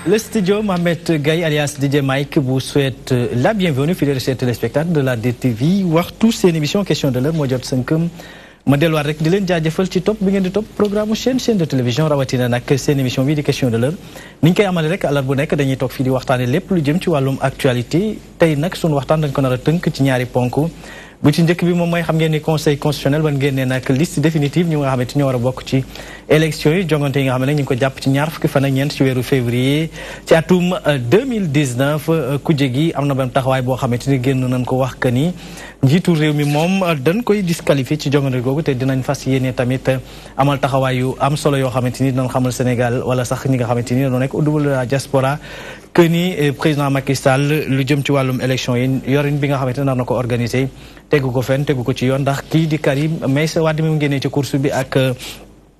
Le studio Mohamed Gaye alias DJ Mike vous souhaite la bienvenue fidèles chers téléspectateurs de la DTV waxtu seen émission question de l'heure moo jot sënkam ma delluwaat rek di leen jaajëfal ci topp bi ngeen di topp programme chaîne de télévision rawatina nag seen émission bii di question de l'heure ni ñu koy amale rek àllarba bu nekk dañuy toog fii di waxtaane lépp lu jëm ci wàllum actualité tey nag sunu waxtaan dañ ko nar a tënk ci ñaari ponk bu ci njëkk bi moom mooy xam ngeen ni conseil constitutionnel ban génnee nag liste définitive ñu nga xamante ñoo war a bokk ci élection yi jongante yi nga xam ne ñu ngi ko jàpp ci ñaar fukki fan ak ñeent ci weeru février ci atum 2019 kujje gi am na benn taxawaay boo xamante ni génn nañ ko wax que ni njiitu réew mi moom dañ koy disqualifié ci jongante googu te dinañ fas yéene tamit amal taxawaay yu am solo yoo xamante ni dinañ xamal Sénégal wala sax ñi nga xamante ni dañoo nekk au niveau de la diaspora que ni président Macky Sall lu jëm ci wàllum élection yi yorin bi nga xamante ne nar na ko organisé tegu ko fenn tegu ko ci yoon ndax kii di Karim Meïssa Wade mi mu génnee ci course bi ak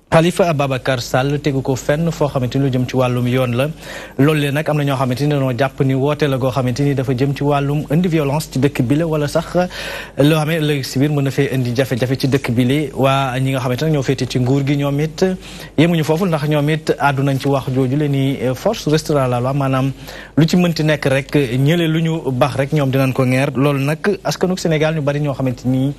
Khalifa Ababacar Sall tegu ko fenn foo xamante ni lu jëm ci wàllum yoon la loolu lee nag am na ñoo xamante ni dañoo jàpp ni woote la goo xamante ni dafa jëm ci wàllum indi violence ci dëkk bi la wala sax loo xam ne ëllëg si biir mën na fee indi jafe-jafe ci dëkk bi la waa ñi nga xamante ne ñoo féete ci nguur gi ñoom it yemuñu foofu ndax ñoom it àddu nañ ci wax jooju leen ni force restera la loi maanaam lu ci mënti nekk rek ñële lu ñu baax rek ñoom dinañ ko ngeer loolu nag askanuk Sénégal ñu bari ñoo xamante ni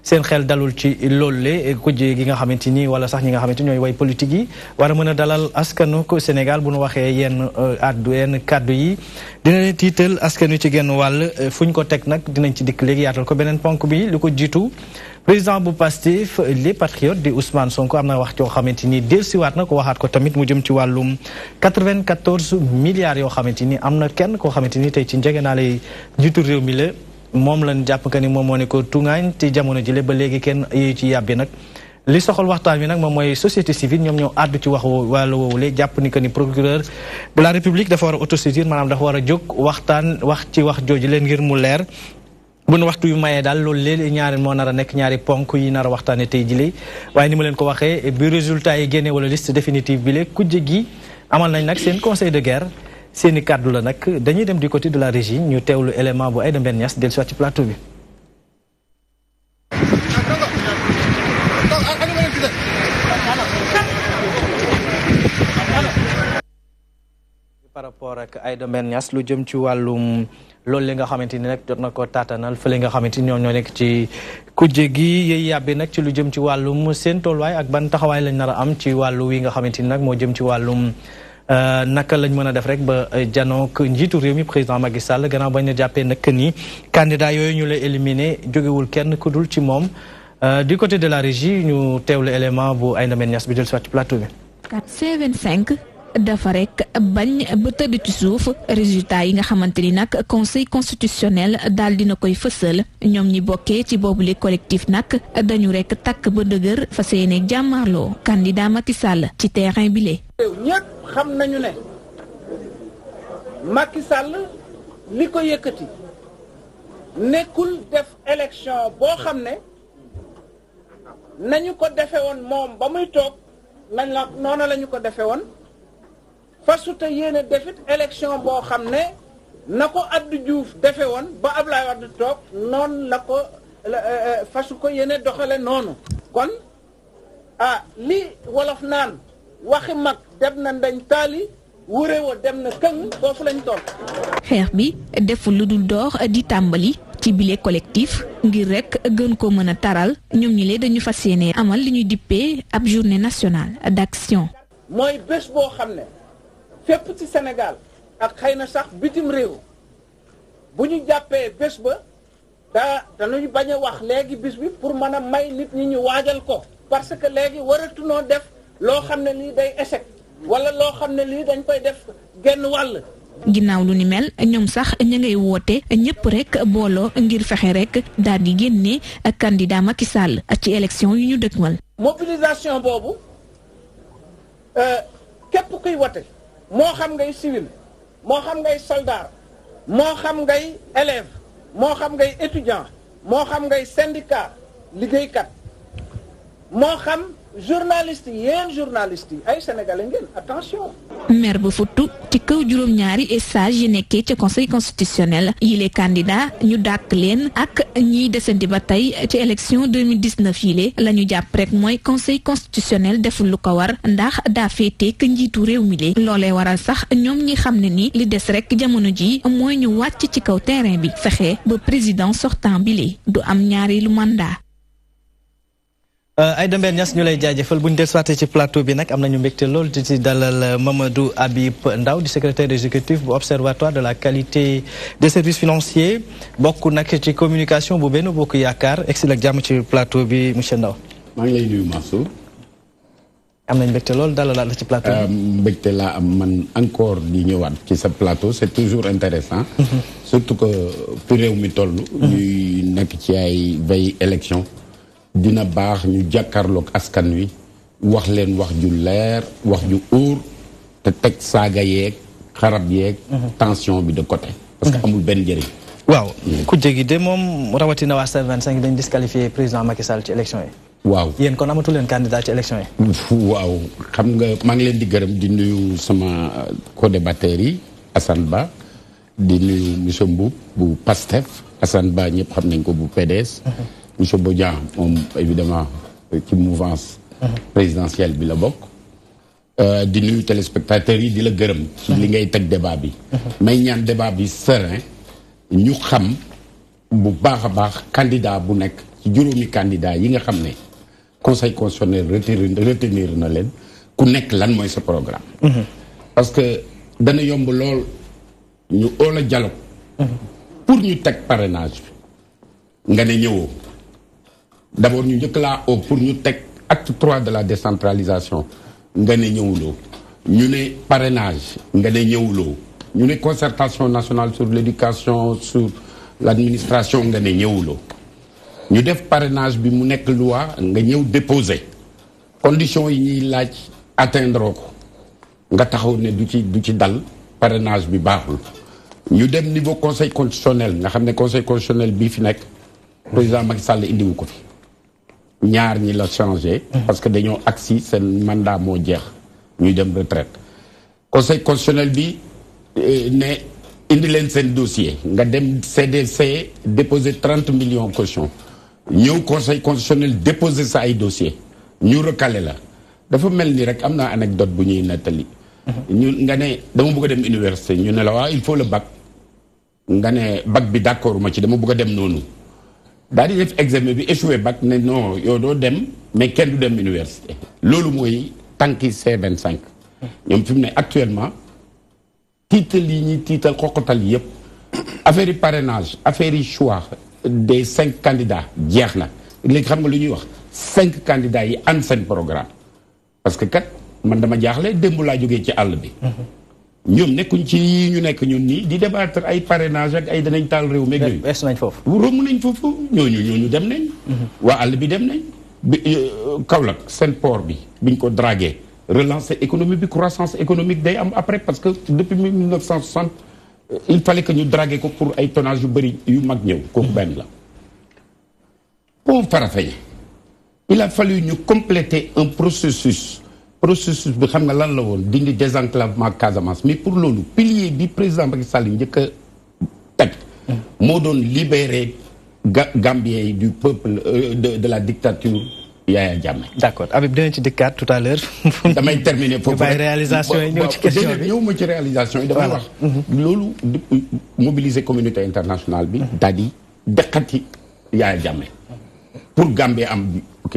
seen xel dalul ci loolu le kujje gi nga xamante ni wala sax ñi nga xamante ni ñooy way politique yi war a mën a dalal askanu ko Sénégal bu nu waxee yenn kàddu yi dina leen tiital askanu ci genn wàll fu ñu ko teg nag dinañ ci dikk léegi yaatal ko beneen ponk bi lu ko jiitu président bu Pastef les patriotes di Ousmane Sonko am na wax yoo xamante ni dellusiwaat na ko waxaat ko tamit mu jëm ci wàllum 94 milliards yoo xamante ni am na kenn koo xamante ni tey ci njëgënaale njiitu réew mi la moom lañ jàpp que ni moom moo ne ko tungaañ te jamono jile ba léegi kenn yéyu ci yàbbi nag li soxal waxtaan wi nag moom mooy société civile ñoom ñoo àddu ci wax wàllu woowule jàpp ni que ni procureur de la république dafa war a autosaisir maanaam dafa war a jóg waxtaan wax ci wax jooju leen ngir mu leer bu nu waxtu yu mayee daal loolu léegi ñaari moo nar a nekk ñaari ponk yi nar a waxtaane tey jile waaye ni ma leen ko waxee bi résultat yi génne wala liste définitive bi le kujje gi amal nañ nag seen conseil de guerre seeni kàddu la nag dañuy dem du côté de la régie ñu teewlu élément bu Aïda Mbène Niass dellu si waat ci plateau bi. par rapport ak Aïda Mbène Niass lu jëm ci wàllum loolu li nga xamante ni nag jot na ko taatanal fële nga xamante ni ñoo nekk ci kujje gi yëy yàbbi nag ci lu jëm ci wàllum seen tolluwaay ak ban taxawaay lañ nar a am ci wàllu wi nga xamante ni nag moo jëm ci wàllum. naka lañ mën a def rek ba janook njiitu réew mi président Macky Sall gannaaw bañ a jàppee nag ni candidat yooyu ñu lay éliminé jógewul kenn ku dul ci moom du côté de la régie ñu teewlu élément bu Aïda Mbène Niass bi del soit ci plateau bi. C25 dafa rek bañ ba tëdd ci suuf résultat yi nga xamante ni nag conseil constitutionnel daal dina koy fësal ñoom ñi bokkee ci boobule collectif nag dañu rek takk ba dëgër fas yéene jàmmarloo candidat Macky Sall ci terrain bi lee ñëpp xam nañu ne Macky Sall li ko yëkkati nekkul def élection boo xam ne nañu ko defe woon moom ba muy toog nañ la noona lañu ko defe woon fasuta yéene defit élection boo xam ne na ko Abdou Diouf defe woon ba Abdoulaye Wade toog noonu la ko fasu ko yéene doxale noonu kon li wolof naan waxi mag dem na ndañ taali wure wa dem na këng foofu lañ toll. xeex bi deful lu dul door di tàmbali ci bile collectif ngir rek gën ko mën a taral ñoom ñi lee dañu fas yéene amal li ñuy dippee ab journée nationale d'action. mooy bés boo xam ne fépp ci Sénégal ak xëy na sax bitim réew bu ñu jàppee bés ba dañuy bañ a wax léegi bis bi pour mën a may nit ñi ñu waajal ko parce que léegi waratunoo def. loo xam ne lii day échec wala loo xam ne lii dañ koy def genn wàll. ginnaaw lu ni mel ñoom sax ña ngay woote ñëpp rek booloo ngir fexe rek daal di génne candidat Macky Sall ci élection yu ñu dëgmal. mobilisation boobu képp kuy wote moo xam ngay civil moo xam ngay soldat moo xam ngay élève moo xam ngay étudiant moo xam ngay syndicat liggéeykat moo xam. journaliste yéen journaliste yi ay sénégalais ngeen attention. maire bu futtu ci kaw juróom-ñaari sage yi nekkee ci conseil constitutionnel yile candidat ñu dàkk leen ak ñiy desandi ba tey ci élection 2019 yile la ñu jàpp rek mooy conseil constitutionnel deful lu ko war ndax daa féeteek njiitu réew mi le loolee waral sax ñoom ñi xam ne ni li des rek jamono ji mooy ñu wàcc ci kaw terrain bi fexe ba président sortant bi le du am ñaareelu mandat. Aïda Mbène Niass ñu lay jaajëfal bu ñu dellusiwaatee ci plateau bi nag am nañu mbégte lool di ci dalal Mamadou Habib Ndao di secrétaire exécutif bu observatoire de la qualité des services financiers bokk nag ci communication bu Benno Bokk Yaakaar egsi ak jàmm ci plateau bi monsieur Ndao. maa ngi lay nuyu Mansour. am nañu mbégte lool dalalaat la ci plateau bi. mbégte laa am man encore di ñëwaat ci sa plateau c'est toujours intéressant surtout que fi réew mi toll. ñuy nekk ci ay veille élection. dina baax ñu jàkkaarloog askan wi wax leen wax ju leer wax ju óor te teg saaga yeeg xarab yeeg tension bi de côté parce que amul benn njëriñ. waaw ku jégi de moom rawatina waa C25 dañ disqualifié président Macky Sall ci élection yi. waaw yéen kon amatu leen candidat ci élection yi. waaw xam nga maa ngi leen di gërëm di nuyu sama co-débatteur yi Assane Ba di nuyu monsieur Mboup bu PASTEF Assane Ba ñëpp xam nañ ko bu PDS. monsieur Bodian moom évidemment ci mouvance présidentielle bi la bokk di nuyu téléspectateurs yi di la gërëm ci li ngay teg débat bi may ñaan débat bi serein ñu xam bu baax a baax candidat bu nekk ci juróomi candidat yi nga xam ne conseil constitutionnel retenir na leen ku nekk lan mooy sa programme parce que dana yomb lool ñu oola dialogue pour ñu teg parrainage bi nga ne ñëwoo d'abord ñu njëkk laa oo pour ñu teg acte 3 de la décentralisation nga ne ñëwuloo ñu ne parrainage nga ne ñëwuloo ñu ne concertation nationale sur l'éducation sur l'administration nga ne ñëwuloo ñu def parrainage bi mu nekk loi nga ñëw déposer conditions yi ñuy laaj atteindre ko nga taxaw ne du ci dal parrainage bi baaxul ñu dem niveau conseil constitutionnel nga xam ne conseil constitutionnel bii fi nekk président Macky Sall indiwu ko fi ñaar ñi la changé parce que dañoo agsi seen mandat moo jeex ñuy dem retraite conseil constitutionnel bi ne indi leen seen dossier nga dem CDC déposer 30 millions caution ñëw conseil constitutionnel déposer sa ay dossier ñu recalé la dafa mel ni rek am naa anecdote bu ñuy nettali ñu nga ne dama bëgg a dem université ñu ne la waaw il faut le bac nga ne bac bi d'accord ma ci dama bëgg a dem noonu daal di def examen bi échoué bac ne non yow doo dem mais kenn du dem université loolu mooy tànki C25 ñoom fi mu ne actuellement tiital yi ñuy tiital xoqatal yëpp affaire yi parrainage affaire yi choix des 5 candidats jeex na léegi xam nga lu ñuy wax 5 candidats yi ànd seen programme parce que kat man dama jaaxle démb laa jógee ci àll bi ñoom nekkuñ ci yi ñu nekk ñun nii di débattre ay parrainage ak ay danañ taal réew meeg yooyu. weesu nañ foofu. romb nañ foofu ñooñu dem nañ. waa àll bi dem nañ. bi Kaolack seen port bi biñ ko dragué relancer économie bi croissance économique day am après parce que depuis 1960 il fallait que ñu dragué ko pour ay tonnage yu bëri yu mag ñëw. kooku benn la. pont Farafenni il a fallu ñu compléter un processus bi xam nga lan la woon dindi désenclavement Casamance mais pour loolu pilier bi président Macky Sall njëkk a teg moo doon libérer Gambien yi du peuple de la dictature Yaya Jammeh. d'accord Habib dinañ ci dikkaat tout à l'heure. damay terminer foofu rek réalisation yi ñëw ci question bi ñëw ma ci réalisation yi damay wax loolu mobiliser communauté internationale bi daal di deqati Yaya Jammeh pour Gambie am ok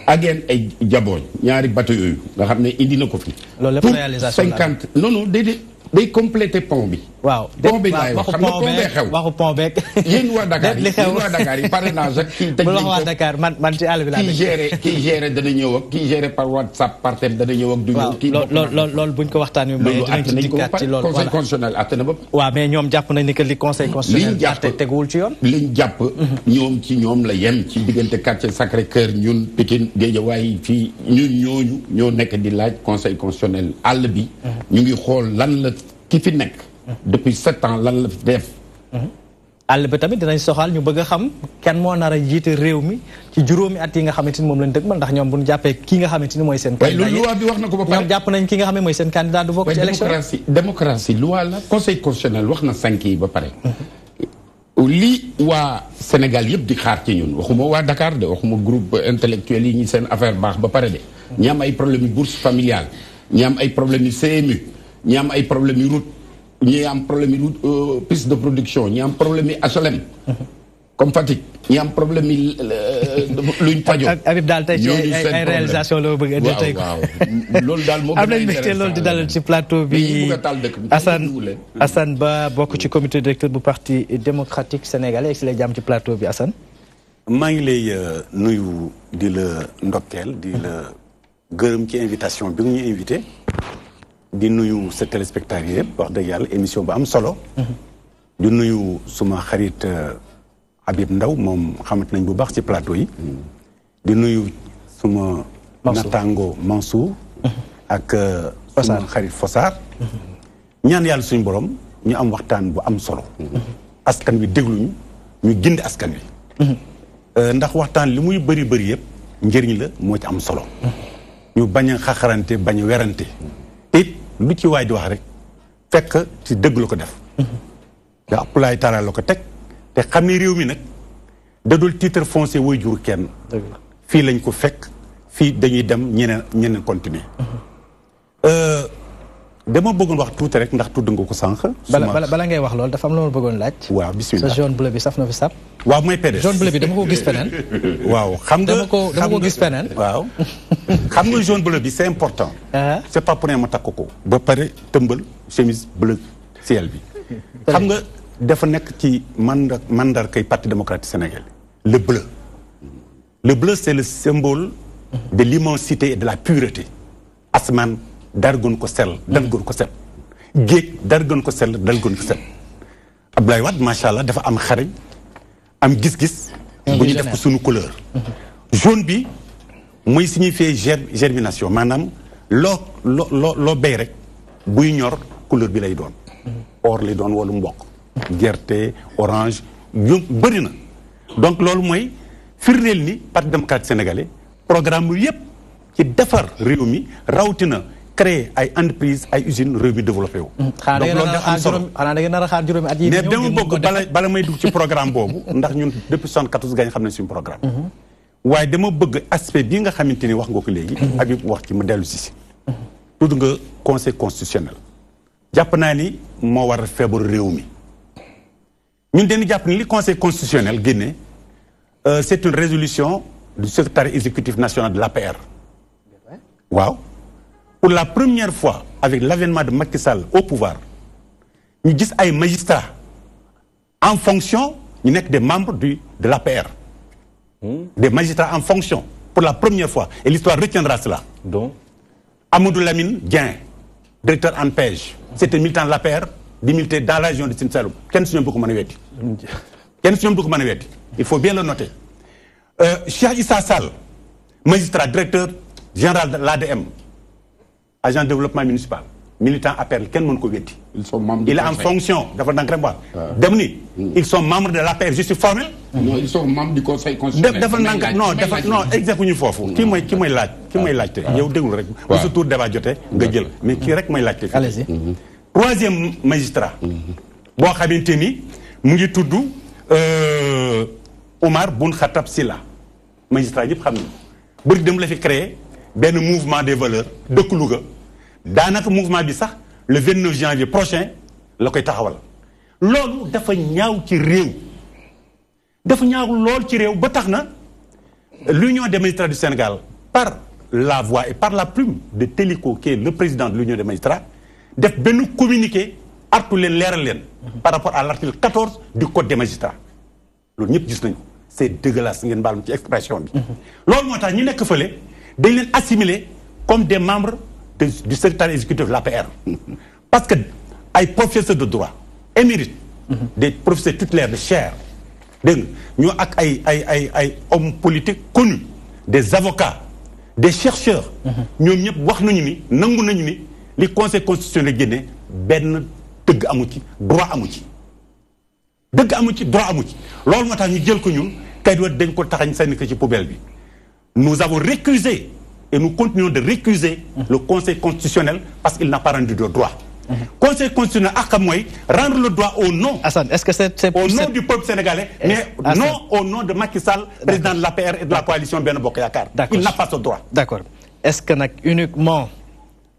ageen ay jabooñ ñaari bateau yooyu nga xam ne indi na ko fi. loolu lépp réalisation pour 50 non déedéet day compléter pont bi. waaw pont bi laay wax xam nga pont bee xew. waxu pont beeg. yéen waa Dakar yi parrainage ak kii. bu wax waa Dakar man ci àll bi laa kii géré dana ñëw ak kii géré par WhatsApp par thème dana ñëw ak. du ñëw kii loolu buñ ko waxtaanee. loolu dinañ ci dikkaat ci loolu conseil constitutionnel àtte na ba. waaw mais ñoom jàpp nañ ni que li conseil constitutionnel àtte teguwul ci yoon. liñ jàpp ñoom ci ñoom la yem ci diggante quartier Sacré-Cœur ñun Pikine Guédiawaye fii ñun ñoo nekk di laaj conseil constitutionnel àll bi. ñu ngi xool lan la ki fi nekk. depuis 7 ans lan la fi def. àll ba tamit dinañ soxal ñu bëgg a xam kan moo nar a jiite réew mi ci juróomi at yi nga xamante ni moom lañ dëgmal ndax ñoom bu ñu jàppee ki nga xamante ni mooy seen candidat loolu loi bi wax na ko ba pare ñoom jàpp nañ ki nga xam ne mooy seen candidat du bokk ci élection démocratie loi la conseil constitutionnel wax na 5 yi ba pare lii waa Sénégal yëpp di xaar ci ñun waxuma waa Dakar de waxuma groupe intellectuel yi ñi seen affaire baax ba pare de ñi am ay problème yu bourse familiale ñi am ay problème yu CMU ñi am ay problème yu route ñi am problème yi piste de production ñi am problème yi HLM comme Fatick ñi am problème yi luñ pajo Habib daal tey ci ay réalisation la bëgg a tey waaw loolu daal moo gën a am nañ mbégte loolu di dalal ci plateau bi Assane Ba bokk ci comité directeur bu parti démocratique sénégalais si lay jàmm ci plateau bi Assane maa ngi lay nuyu di la ndokkeel di la gërëm ci invitation bi nga ñu invité di nuyu sa téléspectateurs yëpp wax dëgg yàlla émission bu am solo. di nuyu suma xarit Habib Ndaw moom xamante nañ bu baax ci plateau yi. di nuyu suma natango Mansour. ak suma xarit Fossar. ñaan yàlla suñu borom ñu am waxtaan bu am solo. askan wi dégluñu ñu gindi askan wi. ndax waxtaan li muy bëri bëri yëpp njëriñ la moo ci am solo. ñu bañ a xaxarante bañ a werante. it lu ci waay di wax rek fekk ci dëgg la ko def. da appulaay taala la ko teg te xam ne réew mi nag dadul titre foncier way jur kenn. fii lañ ko fekk fii dañuy dem ñeneen continuer. dama bëggoon wax tuuti rek ndax tudd nga ko sànq. bala ngay wax loolu dafa am lu ma bëggoon laaj. waaw bisimilah sa jaune bleu bi saf na fi sap. waaw mooy PDS jaune bleu bi dama ko gis feneen. waaw xam nga dama ko gis feneen. waaw xam nga jaune bleu bi c'est important. c'est pas pour ne ma takk ko. ba pare tëmbal chemise bleu ciel bi. xam nga dafa nekk ci mandarkay parti démocratique sénégalais. le bleu. le bleu c'est le symbole de l'immensité et de la pureté. asmaan dara gën ko sell dal gën ko set. géej dara gën ko sell dal gën ko set. Abdoulaye Wade macha allah dafa am xarañ am gis-gis. bu ñu def ko sunu couleur. jaune bi muy signifier germination maanaam loo béy rek buy ñor couleur bi lay doon. or lay doon wala mboq. gerte orange yu bëri na. donc loolu mooy firndeel ni parti démocratique sénégalais programme yëpp ci defar réew mi rawatina. créer ay entreprise ay usines réew mi développé wu. donc loolu dafa am solo xanaa da ngeen nar a xaar juróomi at yi mais dama bëgg bala may dugg ci programme boobu ndax ñun depuis 74 gañ xam nañ suñu programme. waaye dama bëgg aspect bi nga xamante ni wax nga ko léegi. Habib wax ci ma dellu si. tudd nga conseil constitutionnel. jàpp naa ni moo war a feebar réew mi. ñun dañu jàpp ni li conseil constitutionnel génne c'est une résolution du secrétaire exécutif national de l'APR. waaw. Pour la première fois, avec l'avènement de Macky Sall au pouvoir, nous disons à magistrats en fonction, nous sommes des membres de l'APR. Des magistrats en fonction, pour la première fois. Et l'histoire retiendra cela. Donc Amadou Lamine Dieng, directeur en PEJ, c'était militant de l'APR, des militaires dans la région de Sine Saloum. Il faut bien le noter. Cheikh Issa Sall, magistrat, directeur général de l'ADM, agent de développement municipal, militant APR, ils sont membres il est en fonction. Ils sont membres de l'APR, je suis formel. Non, ils sont membres du conseil constitutionnel. Non, exactement. Qui m'a lâché? Il y a eu tour débat mais qui est lâché? Allez-y. Troisième magistrat. Bon, Khabinteni, Mungitoudou, Omar Boun Khattab Silla. Magistrat, il y a créé un mouvement des valeurs de Koulouga. Dans notre mouvement, le 29 janvier prochain, le koy taxawal. Lolu dafa ñaaw ci réew. Dafa ñaaw lool ci réew ba taxna l'Union des magistrats du Sénégal par la voix et par la plume de Téliko qui est le président de l'Union des magistrats def ben communiqué artu len léral len par rapport à l'article 14 du code des magistrats. Lolu ñep gis nañ ko. C'est dégueulasse ngeen baal ci expression bi. Lolu motax ñi nek feulé dañ leen assimilés comme des membres du secrétaire exécutif de l'APR. Parce que les professeurs de droit, émérites, des professeurs tutélaires de chaire, nous avons des hommes politiques connus, des avocats, des chercheurs, nous avons dit que le Conseil constitutionnel guinéen ben teug amouti, droit amouti. dëgg amu ci droit amu ci loolu moo tax ñu jël ko ñun Kayitu Wade dañ ko taxañ sànni ko ci poubelle bi nous avons récusé et nous continuons de récuser le Conseil constitutionnel parce qu'il n'a pas rendu de droit. Conseil constitutionnel rendre le droit au nom. Hassan, est-ce que c'est au nom du peuple sénégalais, mais Hassan, non au nom de Macky Sall, président de l'APR et de la coalition Benno Bokk Yakaar. Il n'a pas ce droit. D'accord. Est-ce que uniquement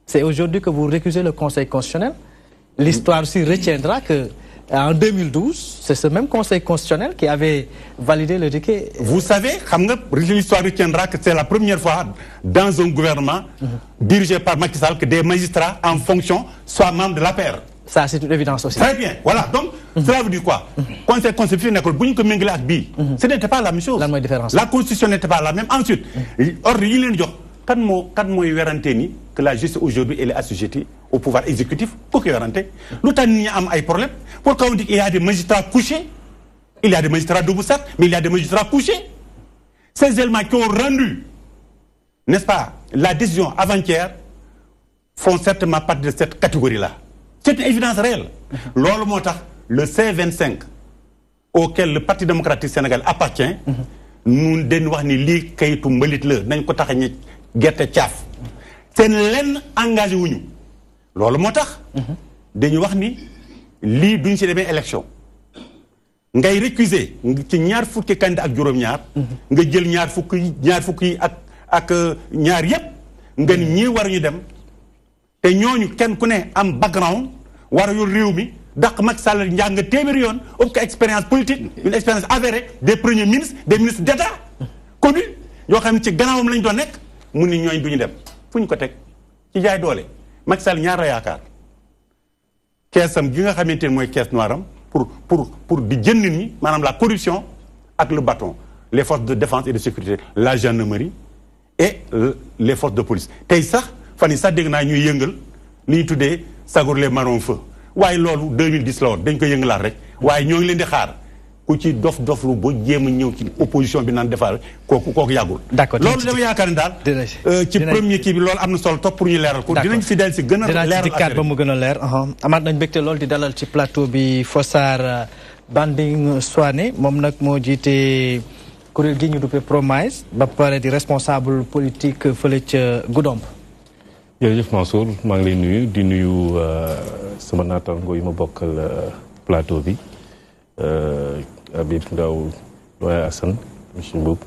c'est aujourd'hui que vous récusez le Conseil constitutionnel? L'histoire aussi retiendra que en 2012, c'est ce même Conseil constitutionnel qui avait validé le décret. Vous savez, l'histoire retiendra que c'est la première fois dans un gouvernement dirigé par Macky Sall que des magistrats en fonction soient membres de l'APR. Ça, c'est une évidence aussi. Très bien. Voilà. Donc, cela veut dire quoi? Conseil constitutionnel, ce n'était pas la même chose. La Constitution n'était pas la même. Ensuite, quand moi que la justice aujourd'hui elle est assujettie au pouvoir exécutif pour qu'il y ait un problème. Pourquoi on dit qu'il y a des magistrats couchés? Il y a des magistrats debout, certes, mais il y a des magistrats couchés. Ces éléments qui ont rendu, n'est-ce pas, la décision avant-hier font certainement partie de cette catégorie-là. C'est une évidence réelle. Le C25 auquel le Parti démocratique sénégalais appartient, nous devons dire que c'est len engagé wuñu lolu motax dañu wax ni li duñ ci démé élection ngay récuser ci ñaar fukki candidat ak juroom ñaar nga jël ñaar fukki ak ñaar yépp nga ni ñi war ñu dem té ñoñu kenn ku né am background war yu réew mi dak Macky Sall njàng téeméeri yoon ëpp ko expérience politique une expérience avérée des premiers ministres des ministres d'État connus yoo xam ne ci gannaawam lañ doon nekk mu ni ñooñ duñu dem fuñ ko teg ci jaay doole Macky Sall ñaar la yaakaar keesam gi nga xamante ne mooy caisse noire am pour di jënd ni maanaam la corruption ak le bâton les forces de défense et de sécurité la gendarmerie et les forces de police tey sax fan yi sax dégg naa ñuy yëngal li ñu tuddee sagour les marrons feu waaye loolu 2010 la woon dañ ko yëngalaat rek waaye ñoo ngi leen di xaar ku ci dof lu ba jéem a ñëw ci opposition bi naan defar kooku yàggul. D'accord loolu dama yaakaar ne daal. ci premier kii bi loolu am na solo topp pour ñu leeral ko. dinañ si del si gën a leeral dinañ ba mu gën a leer. amaat nañ mbégte loolu di dalal ci plateau bi Fossar Banding Souané moom nag moo jiite kuréel gi ñu duppee Promise ba pare di responsable politique fële ca Goudomp. jërëjëf Mansour maa ngi lay nuyu di nuyu sama naataango yi ma bokkal plateau bi. Habib Ndaw doyen Assane monsieur Mboup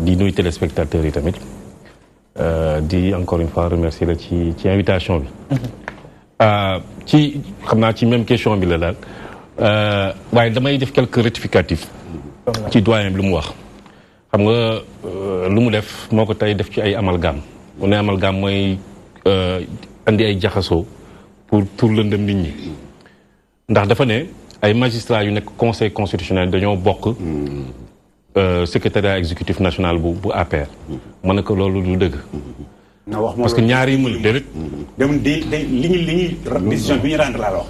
di nuyu téléspectateurs yi tamit di encore une fois remercier la ci invitation bi ci xam naa ci même question bi la daal waaye damay def quelques rectificatifs ci doyen bi lu mu wax xam nga lu mu def moo ko tey def ci ay amalgame mu ne amalgame mooy andi ay jaxasoo pour tur lëndëm nit ñi ndax dafa ne ay magistrats yu nekk conseil constitutionnel dañoo bokk secrétariat exécutif national bu APR. ma ne ko loolu du dëgg. parce que ñaari mu déedéet. li décision bi ñu rendre laa wax.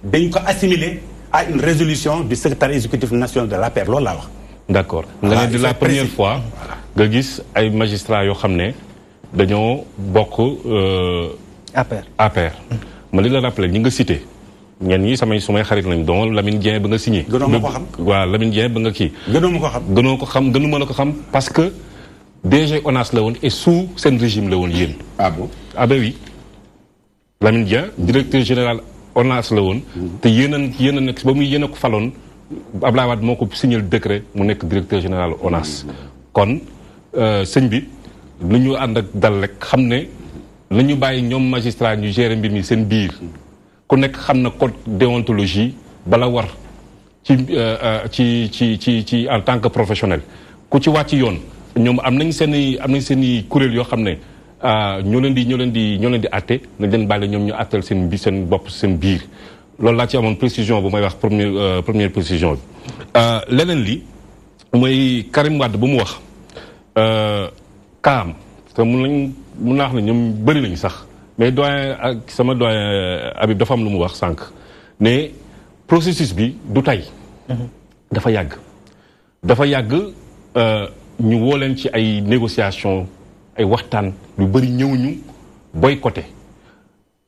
dañ ko assimiler à une résolution du secrétariat exécutif national de l'APR loolu laa wax. d'accord nga ne de la première fois nga gis ay magistrats yoo xam ne dañoo bokk. APR. ma li la rappelé ñi nga cité. ñenn ñi sumay xarit lañ doon Lamine Dieng ba nga signé. gënoo ma ko xam waaw Lamine Dieng ba nga kii. gënoo ma ko xam gënuma la ko xam parce que DG ONAS la woon et sous seen régime la woon yéen. ah bon ah ben oui Lamine Dieng directeur général ONAS la woon. te yéen a nekk ba muy yéen a ko faloon Abdoulaye Wade moo ko signé décret mu nekk directeur général ONAS. kon sëñ bi lu ñu ànd ak dal rek xam ne la ñu bàyyi ñoom magistrat ñu gérer mbir mi seen biir. ku nekk xam na code déontologie bala war ci en tant que professionnel ku ci wàcc yoon ñoom am nañ seen i kuréel yoo xam ne ñoo leen di àtte nañ leen bàyyi ñoom ñu àttal seen bopp seen biir loolu laa ci amoon précision bu may wax première précision bi leneen li mooy Karim Wade bu mu wax kaam te mun naa wax ne ñoom bëri nañu sax mais doyen ak sama doyen Habib dafa am lu mu wax sànq ne processus bi du tey. dafa yàgg ñu woo leen ci ay négociations ay waxtaan yu bëri ñëw ñu boycotté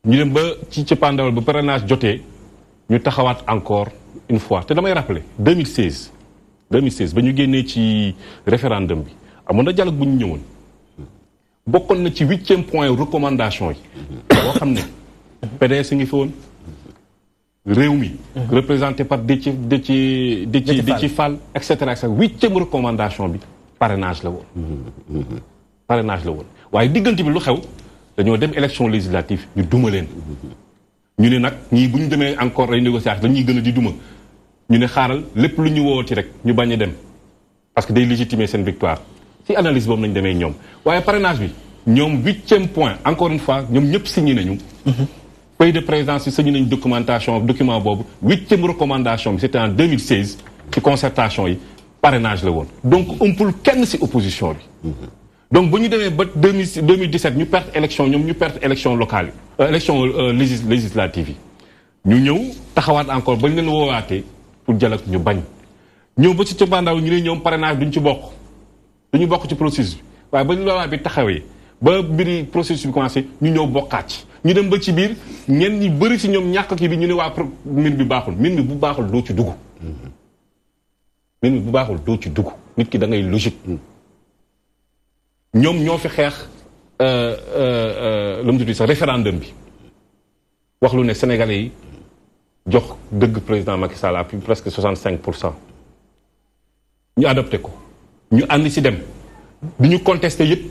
ñu dem ba ci cëppaandawal ba parrainage jotee ñu taxawaat encore une fois te damay rappeler 2016 ba ñu génnee ci référendum bi amoon na dialogue bu ñu ñëwoon bokkoon na ci 8e point recommandation yi boo xam ne PDS ngi fi woon réew mi représenté par Déthié Fall et cetera 8e recommandation bi parrainage la woon waaye diggante bi lu xew dañoo dem élection législative ñu duma leen ñu ne nag ñii bu ñu demee encore ay négociations dañuy gën a di duma ñu ne xaaral lépp lu ñu wooti rek ñu bañ a dem parce que day légitimer seen victoire ci analyse boobu nañ demee ñoom waaye parrainage bi ñoom 8e point encore une fois ñoom ñëpp signé nañu feuille de présidence yi signé nañu document boobu 8e recommandation bi c'était en 2016 ci concertation yi parrainage la woon donc umpul kenn ci opposition bi donc bu ñu demee ba 2017 ñu perte élection ñoom ñu perte élection locale yi élection législative yi ñu ñëw taxawaat encore ba ñu leen woowaatee pour dialogue ñu bañ ñëw ba ci cëppaandaw ñu ne ñoom parrainage duñu bokk ci processus bi waaye ba ñu loowaat bi taxawee ba mbiri processus bi commencé ñu ñëw bokkaat ci ñu dem ba ci biir ñenn ñi bëri ci ñoom ñàkk kii bi ñu ne waa mbir bi baaxul mbir mi bu baaxul doo ci dugg nit ki da ngay logique ñoom ñoo fi xeex lu mu tudd sax référendum bi wax lu ne Sénégalais yi jox dëgg président Macky Sall à presque 65%. ñu adopté ko ñu ànd ci dem bi ñu contesté yépp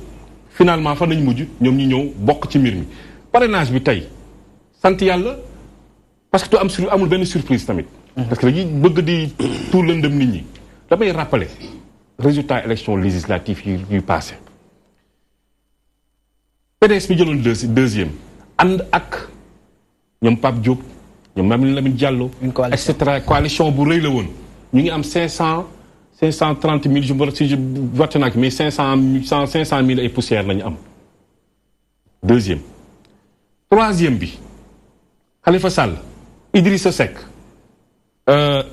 finalement fa nañ mujj ñoom ñu ñëw bokk ci mbir mi parrainage bi tey sant yàlla parce que tu amul benn surprise tamit. parce que dañuy bëgg di tuur lëndëm nit ñi damay rappeler résultat élection législative yu passé PDS bi jëloon deuxième ànd ak ñoom Pape Diop ñoom Mame Lamine Diallo et cetera coalition bu rëy la woon ñu ngi am 530 000 je vote nag mais 500 000 ay poussière lañu am deuxième troisième bi Khalifa Sall Idrissa Seck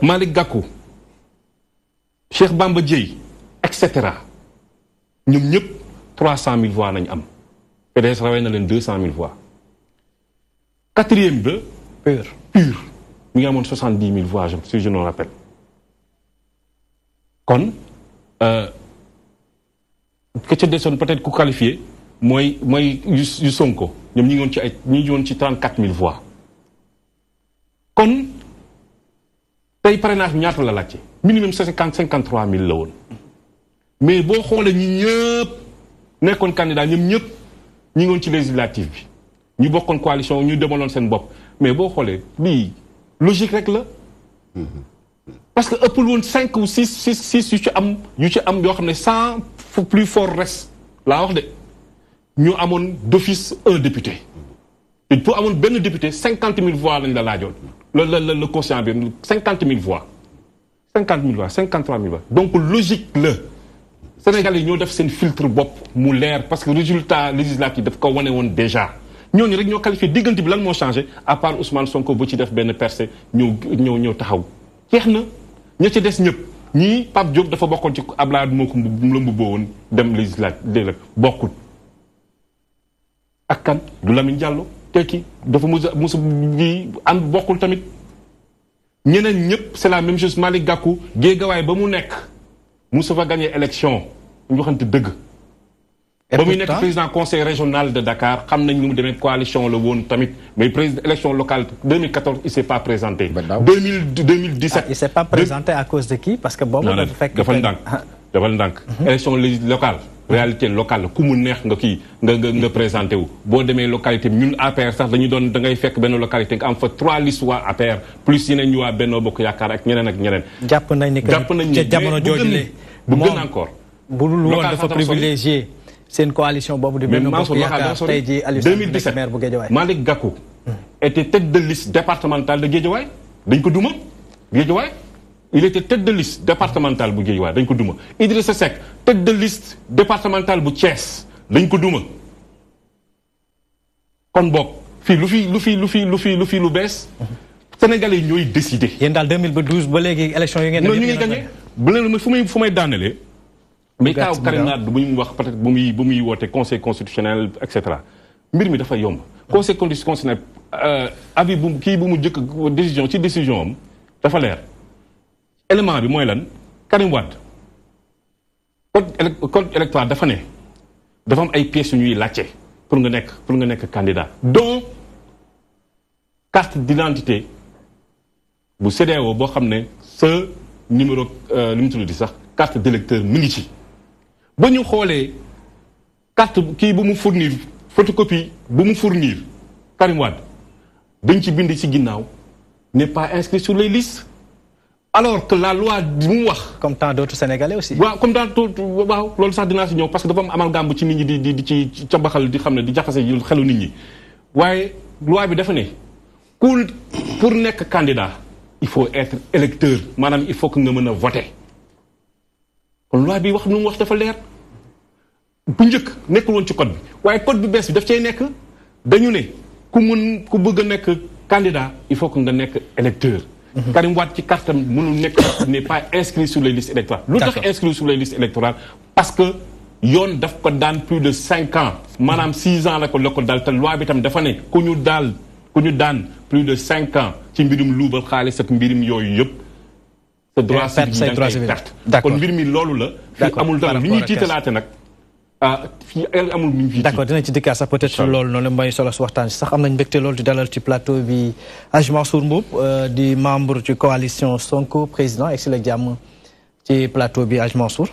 Malick Gakou Cheikh Bamba Dièye et cetera ñoom ñëpp 300 000 voix nañu am PDS rawee na leen 200 000 voix quatrième ba pur mi ngi amoon 70 000 voix si je me rappelle kon que ca desoon peut-être ku qualifié mooy yu Sonko ñoom ñi ngi woon ci 34 000 voix kon tey parrainage bi ñaata la laajte minimum 53 000 la woon mais boo xoolee ñi ñëpp nekkoon candidat ñoom ñëpp ñi ngi woon ci législative bi ñu bokkoon coalition ñu demaloon seen bopp mais boo xoolee lii logique rek la parce que ëppul woon 5 ou 6 yu ci am yoo xam ne sans plus fort reste laa wax de ñu amoon d'office un député te pour amoon benn député 50 000 voix lañ la laajoon le conscient bi 50 000 voix 53 000 voix donc logique la Sénégalais yi ñoo def seen filtre bopp mu leer parce que résultat législatif daf ko wane woon déjà ñooñu rek ñoo qualifié diggante bi lan moo changé à part Ousmane Sonko bu ci def benn percée ñëw taxaw jeex na ña ci des ñëpp ñii Pape Diop dafa bokkoon ci Abdoulaye moo ko la mbubboo woon dem législative bokkut ak kan du Lamine Diallo tekki dafa musa bi ànd bokkul tamit ñeneen ñëpp c'est la même chose Malick Gakou Guédiawaye ba mu nekk musa fa gagné élection ñu waxante dëgg ba muy nekk président conseil régional de Dakar xam nañ lu mu demee coalition la woon tamit mais président élection locale 2014 il s'est pas présenté 2017 il s'est pas présenté à cause de qui parce que boobu dafa fekk dafa ndànk élection locale réalité locale ku mu neex nga présenté wu boo demee localité ñun APR sax dañu doon da ngay fekk benn localité nga am fa 3 listes waa APR plus yeneen ñu waa Benno Bokk Yaakaar ak ñeneen jàpp nañ ni que jamono jooju bu gën encore bu dul woon dafa privilégié seen coalition boobu di Benno Bokk Yaakaar tey jii Aliou Sall nekk maire bu Guédiawaye Malick Gakou était tête de liste départementale de Guédiawaye dañ ko duma Guédiawaye il était tête de liste départementale bu Guédiawaye dañ ko duma Idrissa Seck tête de liste départementale bu Thiès dañ ko duma kon boog fii lu bees Sénégalais yi ñooy décider. yéen daal 2012 ba léegi élection yi ngeen ñu ngi gagné bu leen fu may daanelee mais kaaw Karim Wade bu muy wax peut-être bu muy woote conseil constitutionnel et cetera mbir mi dafa yomb conseil constitutionnel avis bu mu jëkk décision am dafa leer élément bi mooy lan Karim Wade code électoral dafa ne dafa am ay pièces yu ñuy laajte pour nga nekk candidat dont carte d'identité bu CEDEAO boo xam ne sa numéro li mu tudd sax carte d'électeur mi ngi ci ba ñu xoolee carte kii bu mu fournir photocopie bu mu fournir Karim Wade dañ ci bind ci ginnaaw n'est pas inscrit sur les listes alors que la loi bi mu wax. comme tant d'autres Sénégalais aussi. waaw comme tant d'autres waaw loolu sax dinaa si ñëw parce que dafa am amalgame bu ci nit ñi di ci cabaxal di xam ne di jaxase xelu nit ñi waaye loi bi dafa ne pour nekk candidat il faut être électeur maanaam il faut que nga mën a voter kon loi bi wax nu mu wax dafa leer bu njëkk nekkul woon ci code bi waaye code bi bees bi daf cay nekk dañu ne ku bëgg a nekk candidat il faut que nga nekk électeur. Karim Wade ci carte mënul nekk n'est pas inscrit sur les listes électorales. lu tax inscrit sur les listes électorales parce que yoon daf ko daan plus de 5 ans maanaam 6 ans la ko dal te loi bi tam dafa ne ku ñu daan plus de 5 ans ci mbirum luubal xaalis ak mbirum yooyu yëpp. sa droit civil da ngay perte kon mbir mi loolu la. fii amul dara li ñuy tiitalaate nag. fii amul mi ngi d'accord dinañ ci dikkaat sax peut-être loolu noonu mooy solo su waxtaan si sax am nañ mbégte loolu di dalal ci plateau bi Hadj Mansour Mboup di membre ci coalition Sonko président egsi la jàmm ci plateau bi Hadj Mansour.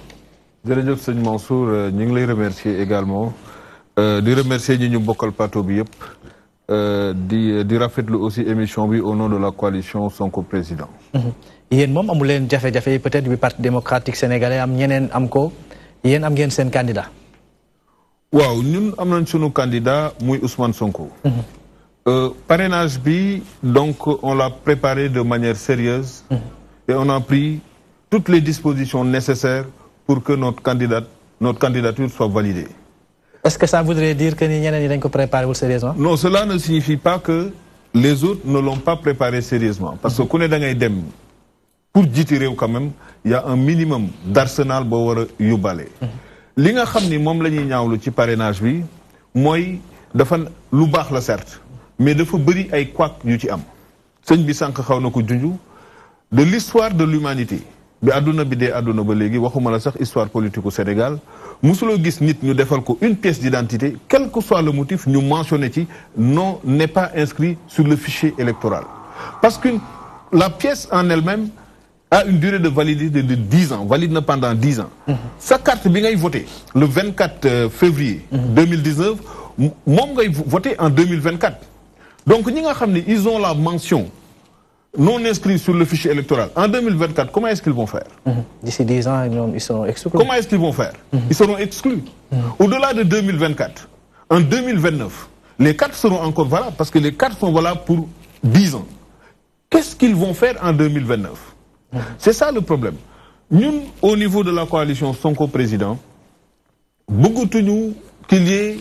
jërëjëf sëñ Mansour ñu ngi lay remercier également di remercier ñi ñu bokkal plateau bi yëpp di rafetlu aussi émission bi au nom de la coalition Sonko président. yéen moom amu leen jafe-jafe peut-être bi parti démocratique sénégalais am ñeneen am ko yéen am ngeen seen candidat. waaw ñun am nañ sunu candidat muy Ousmane Sonko. Parrainage bi donc on l'a préparé de manière sérieuse et on a pris toutes les dispositions nécessaires pour que notre candidature soit validée. Est-ce que ça voudrait dire que ni ñeneen ñi dañ ko préparé sérieusement? Non, cela ne signifie pas que les autres ne l'ont pas préparé sérieusement parce que ku ne da ngay dem pour jiiti réew quand même il y a un minimum d'arsenal boo war a yóbbaale. li nga xam ni moom la ñuy ñaawlu ci parrainage bi mooy dafa lu baax la certes mais dafa bëri ay couac yu ci am sëñ bi sànq xaw na ko junju de l'histoire de l'humanité bi àdduna bi dee àdduna ba léegi waxuma la sax histoire politique au Sénégal musuloo gis nit ñu defal ko une pièce d'identité quel que soit le motif ñu mentionné ci non n'est pas inscrit sur le fichier électoral parce que la pièce en elle-même a une durée de validité de 10 ans, valide pendant 10 ans. Sa carte bi ngay voté le 24 février 2019, moom ngay voté en 2024. Donc ñi nga xam ne ils ont la mention non inscrite sur le fichier électoral en 2024, comment est-ce qu'ils vont faire? D'ici 10 ans, ils seront exclus. Comment est-ce qu'ils vont faire? Ils seront exclus. Au-delà de 2024, en 2029, les cartes seront encore valables parce que les cartes sont valables pour 10 ans. Qu'est-ce qu'ils vont faire en 2029? C'est ça le problème. Nous, au niveau de la coalition Sonko président, beaucoup de nous qu'il y ait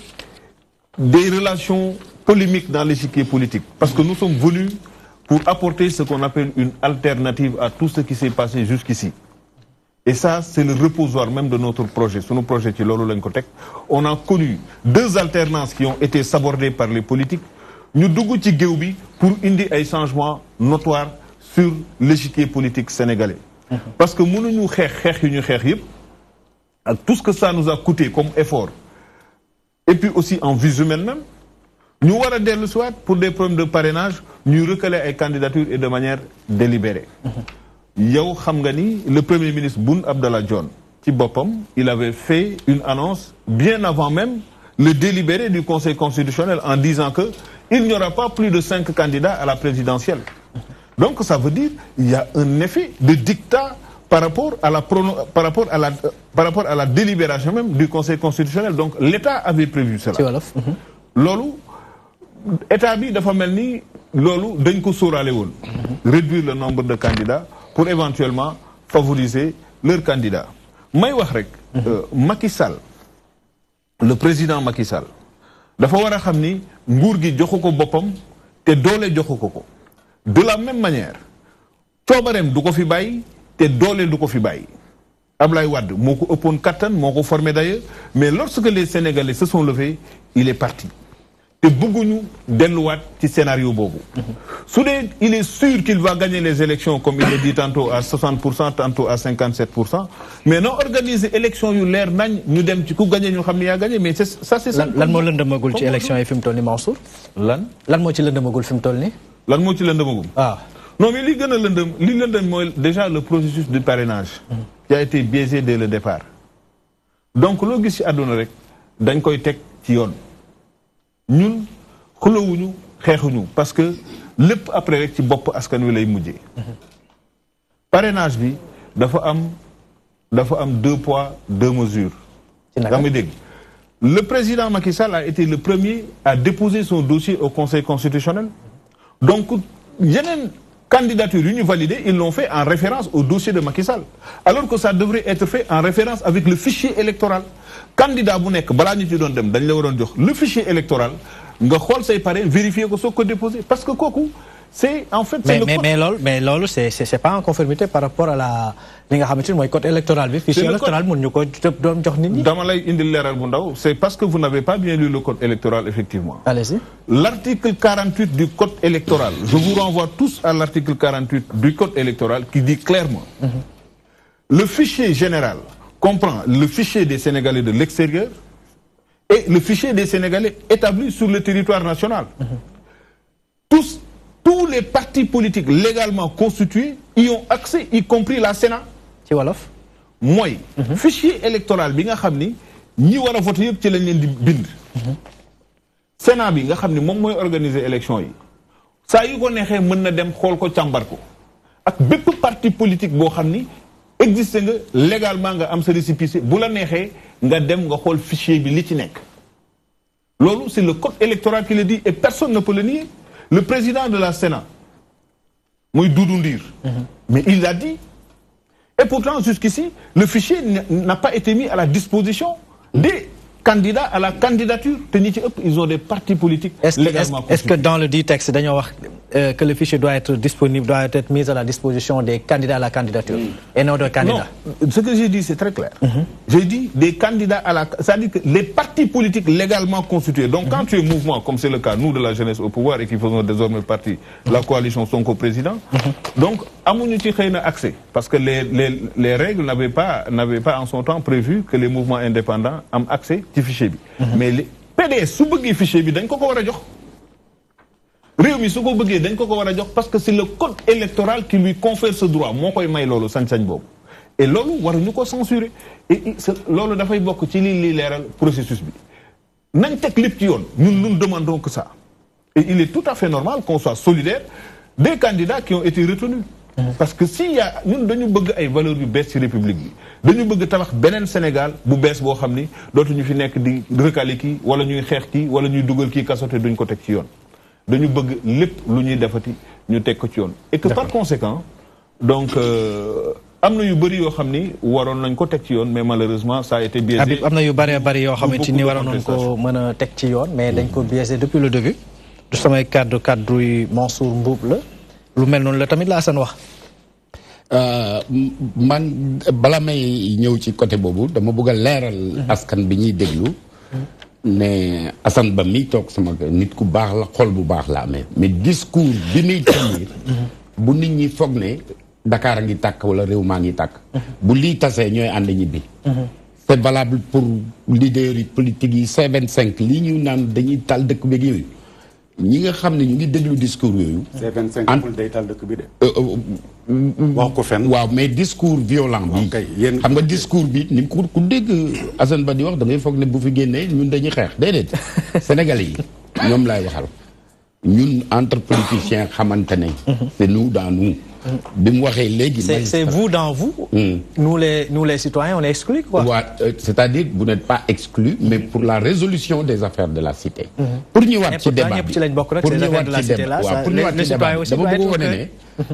des relations polémiques dans l'échiquier politique. Parce que nous sommes venus pour apporter ce qu'on appelle une alternative à tout ce qui s'est passé jusqu'ici. Et ça, c'est le reposoir même de notre projet. Sur nos projets, on a connu 2 alternances qui ont été sabordées par les politiques. Nous avons dit pour indi un changement notoire sur l'échiquier politique sénégalais. Parce que nous tout ce que ça nous a coûté comme effort, et puis aussi en vie humaine même, nous avons dit le soir, pour des problèmes de parrainage, nous recueillons les candidatures et de manière délibérée. Yow Khamgani, le premier ministre Boun Abdallah Dionne, il avait fait une annonce bien avant même le délibéré du Conseil constitutionnel en disant que il n'y aura pas plus de 5 candidats à la présidentielle. Donc ça veut dire qu'il y a un effet de dictat par rapport à la délibération même du Conseil constitutionnel. Donc l'État avait prévu cela. Lolo, État bi dafa melni lolu dañ ko soralé won. Réduire le nombre de candidats pour éventuellement favoriser leurs candidats. May wax rek Macky Sall, le président Macky Sall dafa wara xamni nguur gi joxuko bopam té doolé joxuko ko. De la même manière, coobareem du ko fi bàyyi te dooleel du ko fi bàyyi. Ablaye Wade moo ko ëppoon kattan moo ko formé d'ailleurs mais lorsque les Sénégalais se sont levés il est parti te bëgguñu delluwaat ci scénario boobu. Su dee il est sûr qu'il va gagner les élections comme il le dit tantôt à 60%, tantôt à 57%, mais non organiser élection yu leer nañ ñu dem ci ku gagné ñu xam ne yaa gagné mais ça c'est ça. lan moo lëndëmagul ci élection yi fi mu toll nii Mansour. lan moo ci lëndëmagul fi mu toll nii. lan moo ci lëndëmagul. ah non mais li gën a lëndëm mooy déjà le processus de parrainage. qui a été biaisé dès le départ. donc loo gis ci àdduna rek dañ koy teg ci yoon. ñun xulawuñu xeexuñu parce que lépp après rek ci bopp askan wi lay mujjee. parrainage bi dafa am 2 poids 2 mesures. yaa ngi dégg le président Macky Sall a été le premier à déposer son dossier au Conseil constitutionnel. donc yeneen candidature yu ñu validé ils l'ont fait en référence au dossier de Macky Sall alors que ça devrait être fait en référence avec le fichier électoral. candidat bu nekk balaa ñu ci doon dem dañ la waroon jox le fichier électoral nga xool say parrain vérifier ko soog ko déposer parce que kooku c'est en fait. mais loolu c'est pas en conformité par rapport à la li nga xamante ni mooy code électoral bi. fichier électoral mun ñu ko doon jox nit ñi. dama lay indil leeral bu ndaw c'est parce que vous n'avez pas bien lu le code électoral effectivement. Allez-y. L'article 48 du code électoral je vous renvoie tous à l'article 48 du code électoral qui dit clairement. Le fichier général comprend le fichier des Sénégalais de l'extérieur et le fichier des Sénégalais établis sur le territoire national. Tous les partis politiques légalement constitués y ont accès, y compris la Sénat. ci wolof. mooy. fichier électoral bi nga xam ni ñi war a voter yëpp ci lañ leen di bind. Sénat bi nga xam ni moom mooy organiser élection yi saa yu ko neexee mën na dem xool ko càmbar ko ak bépp parti politique boo xam ni existe nga légalement nga am sa récépissé bu la neexee nga dem nga xool fichier bi li ci nekk. loolu c'est le code électoral qui le dit et personne ne peut le nier. Le président de la Sénat, Moïse Doudou Ndir, mais il l'a dit. Et pourtant, jusqu'ici, le fichier n'a pas été mis à la disposition des candidats à la candidature. Ils ont des partis politiques légalement constitués. Est-ce que dans le dit texte, que le fichier doit être disponible, doit être mis à la disposition des candidats à la candidature et non de candidats? Non, ce que j'ai dit, c'est très clair. J'ai dit des candidats à la... C'est-à-dire que les partis politiques légalement constitués. Donc quand tu es mouvement, comme c'est le cas, nous de la jeunesse au pouvoir et qui faisons désormais partie de la coalition Sonko président, donc amuñu ci xeyna accès parce que les règles n'avaient pas en son temps prévu que les mouvements indépendants aient accès ci fichier bi. Mais les PDS su bëggee fichier bi dañ ko wara jox. Réew mi su ko bëggee dañ ko wara jox parce que c'est le code électoral qui lui confère ce droit moo koy may loolu sañ-sañ boobu. Et loolu waruñu ko censurer et loolu dafay bokk ci li leeral processus bi nañ teg lépp ci yoon ñun nous ne demandons que ça. Et il est tout à fait normal qu'on soit solidaire des candidats qui ont été retenus. Parce que s'il y a ñun dañu bëgg ay valeurs yu bees ci république bi dañu bëgg tabax beneen Sénégal bu bees boo xam ni dootuñu fi nekk di recalé kii wala ñuy xeex kii wala ñuy dugal kii kasote duñ ko teg ci yoon dañu bëgg lépp lu ñuy defati ñu teg ko ci yoon. Et que par conséquent donc am na yu bëri yoo xam ni waroon nañ ko teg ci yoon mais malheureusement ça a été biaisé. Habib am na yu bëri yoo xamante ni waroon nañ ko mën a teg ci yoon mais dañ ko biaisé depuis le début. du samay cadre yi Mansour Mboup la. lu mel noonu la tamit la Assane wax. man bala may ñëw ci côté boobu dama bëgg a leeral askan bi ñuy déglu ne Assane Ba mi toog sama nit ku baax la xol bu baax la amee mais discours bi muy tenir bu nit ñi foog ne Dakar a ngi tàkk wala réew maa ngi tàkk bu lii tasee ñooy ànd ñibbi c'est valable pour leaders yi politique yi C25 lii ñu naan dañuy tal dëkk beeg yooyu ñi nga xam ne ñu ngi déglu discours yooyu. C25 pour day tal dëkk bi de. wax ko fenn. waaw mais discours violent bi. xam nga discours bi ni ku dégg Assane Ba di wax da ngay foog ne bu fi génnee ñun dañuy xeex déedéet. Sénégalais yi ñoom laay waxal ñun entre politiciens xamante ne. c'est nous dans nous. bi mu waxee léegi. c'est vous dans vous. nous les citoyens on est exclus quoi. waaw c'est-à-dire vous n'êtes pas exclus mais pour la résolution des affaires de la cité. pour ñëwaat ci débat bi pour ñëwaat ci débat waaw pour ñëwaat ci débat bi dama bëgg a wane ne.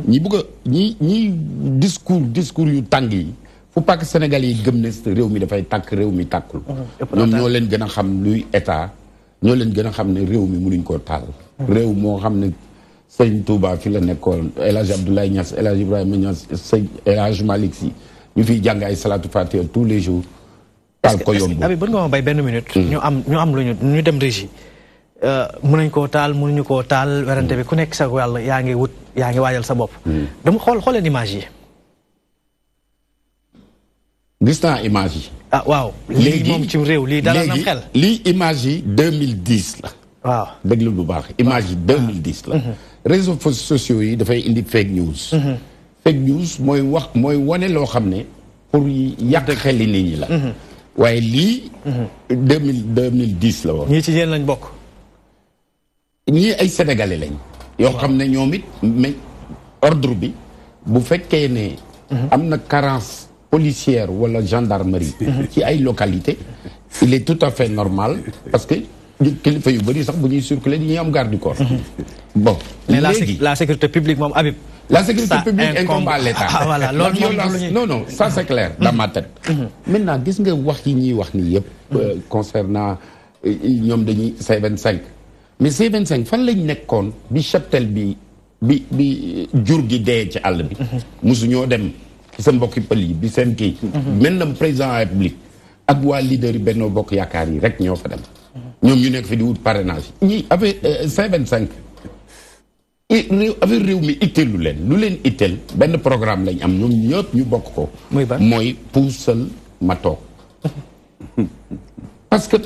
ñi bëgg a ñi discours yu tàng yi. faut pas que Sénégal yi gëm ne réew mi dafay tàkk réew mi tàkkul. ñoom ñoo leen gën a xam luy état ñoo leen gën a xam ne réew mi mënuñ koo taal. réew moo xam ne. Sëñ Touba fi la nekkoon El Hadj Abdoulaye Niass El Hadj Ibrahima Niass sëñ El Hadj Malick Sy ñu fiy jàng ay salatu fatiha tous les jours. taal ko yomb Habib bëgg nga ma bay benn minute. ñu am lu ñu dem régie. mën nañ koo taal mënuñu koo taal werante bi ku nekk sa wàll yaa ngi waajal sa bopp. dama xooleen image yi. gis naa image yi. ah waaw. lii moom ci réew lii dalal na xel. lii image yi 2010 la. waaw déglu bu baax image yi 2010 la. réseaux sociaux yi dafay indi fake news. fake news mooy wane loo xam ne pour yàq xeli nit ñi la. waaye lii. 2010 la woon. ñii ci yéen lañ bokk. ñii ay sénégalais lañ. yoo xam ne ñoom it mais ordre bi bu fekkee ne. am na carence policière wala gendarmerie. ci ay localité il est tout à fait normal parce que kilifa yu bëri sax bu ñuy circuler dañuy am garde du corps. bon léegi la sécurité publique moom Habib. la sécurité publique incombe à l'État. voilà loolu non ça c'est clair dans ma tête. maintenant gis nga wax yi ñuy wax nii yëpp. concernant ñoom dañuy C25. mais C25 fan lañ nekkoon bi cheptel bi jur gi dee ci àll bi. musu ñoo dem ci sa mbokki pël yi bi seen kii. maintenant président de la République ak waa leader yi Benno Bokk Yaakaar yi rek ñoo fa dem. ñoom ñu nekk fi di wut parrainage ñi avec C25. avec réew mi itteelu leen lu leen itteel benn programme lañ am ñoom ñëpp ñu bokk ko. mooy puusal ma toog. parce que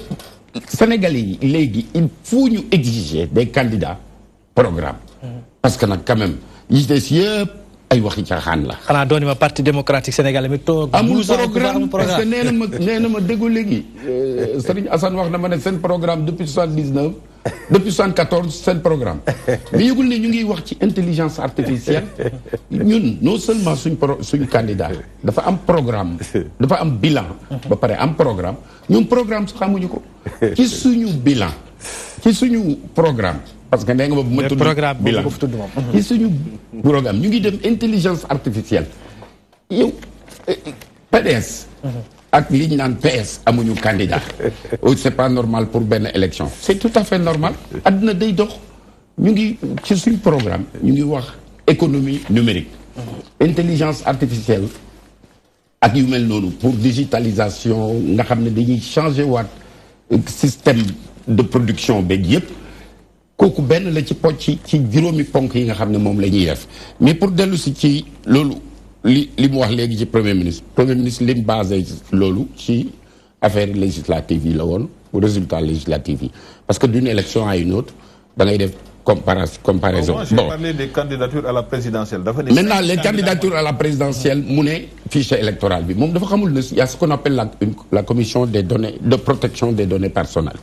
Sénégalais yi léegi il faut ñu exiger des candidats programme. parce que nag quand même yi des yëpp ay waxi caaxaan la. xanaa dooni ma parti démocratique sénégalais mi toog. amul programme parce que nee na ma déggu léegi Serigne Assane wax na ma ne seen programme depuis 79 depuis 74 seen programme. mais yëgul ne ñu ngi wax ci intelligence artificielle ñun non seulement suñ candidat dafa am programme dafa am bilan. ba pare am programme ñun programme sax xamuñu ko. ci suñu bilan ci suñu programme. parce que nee nga ma bu ma tudd bilan ci suñu programme ñu ngi dem intelligence artificielle yow PDS ak li ñu naan PS amuñu candidat c'est pas normal pour benn élection c'est tout à fait normal adduna day dox ñu ngi ci suñu programme ñu ngi wax économie numérique intelligence artificielle ak yu mel noonu pour digitalisation nga xam ne dañuy changer waat système de production beeg yëpp kooku benn la ci pocc ci juróomi ponk yi nga xam ne moom la ñuy def mais pour dellu si ci loolu li mu wax léegi ci premier ministre li mu basé loolu ci affaire législative yi la woon résultat législatif yi parce que d'une élection à une autre da ngay def comparaison. Moi, j'ai parlé des candidatures à la présidentielle. Maintenant les candidatures à la présidentielle mu ne fichier électoral bi moom dafa xamul ne y a ce qu'on appelle la commission des données de protection des données personnelles.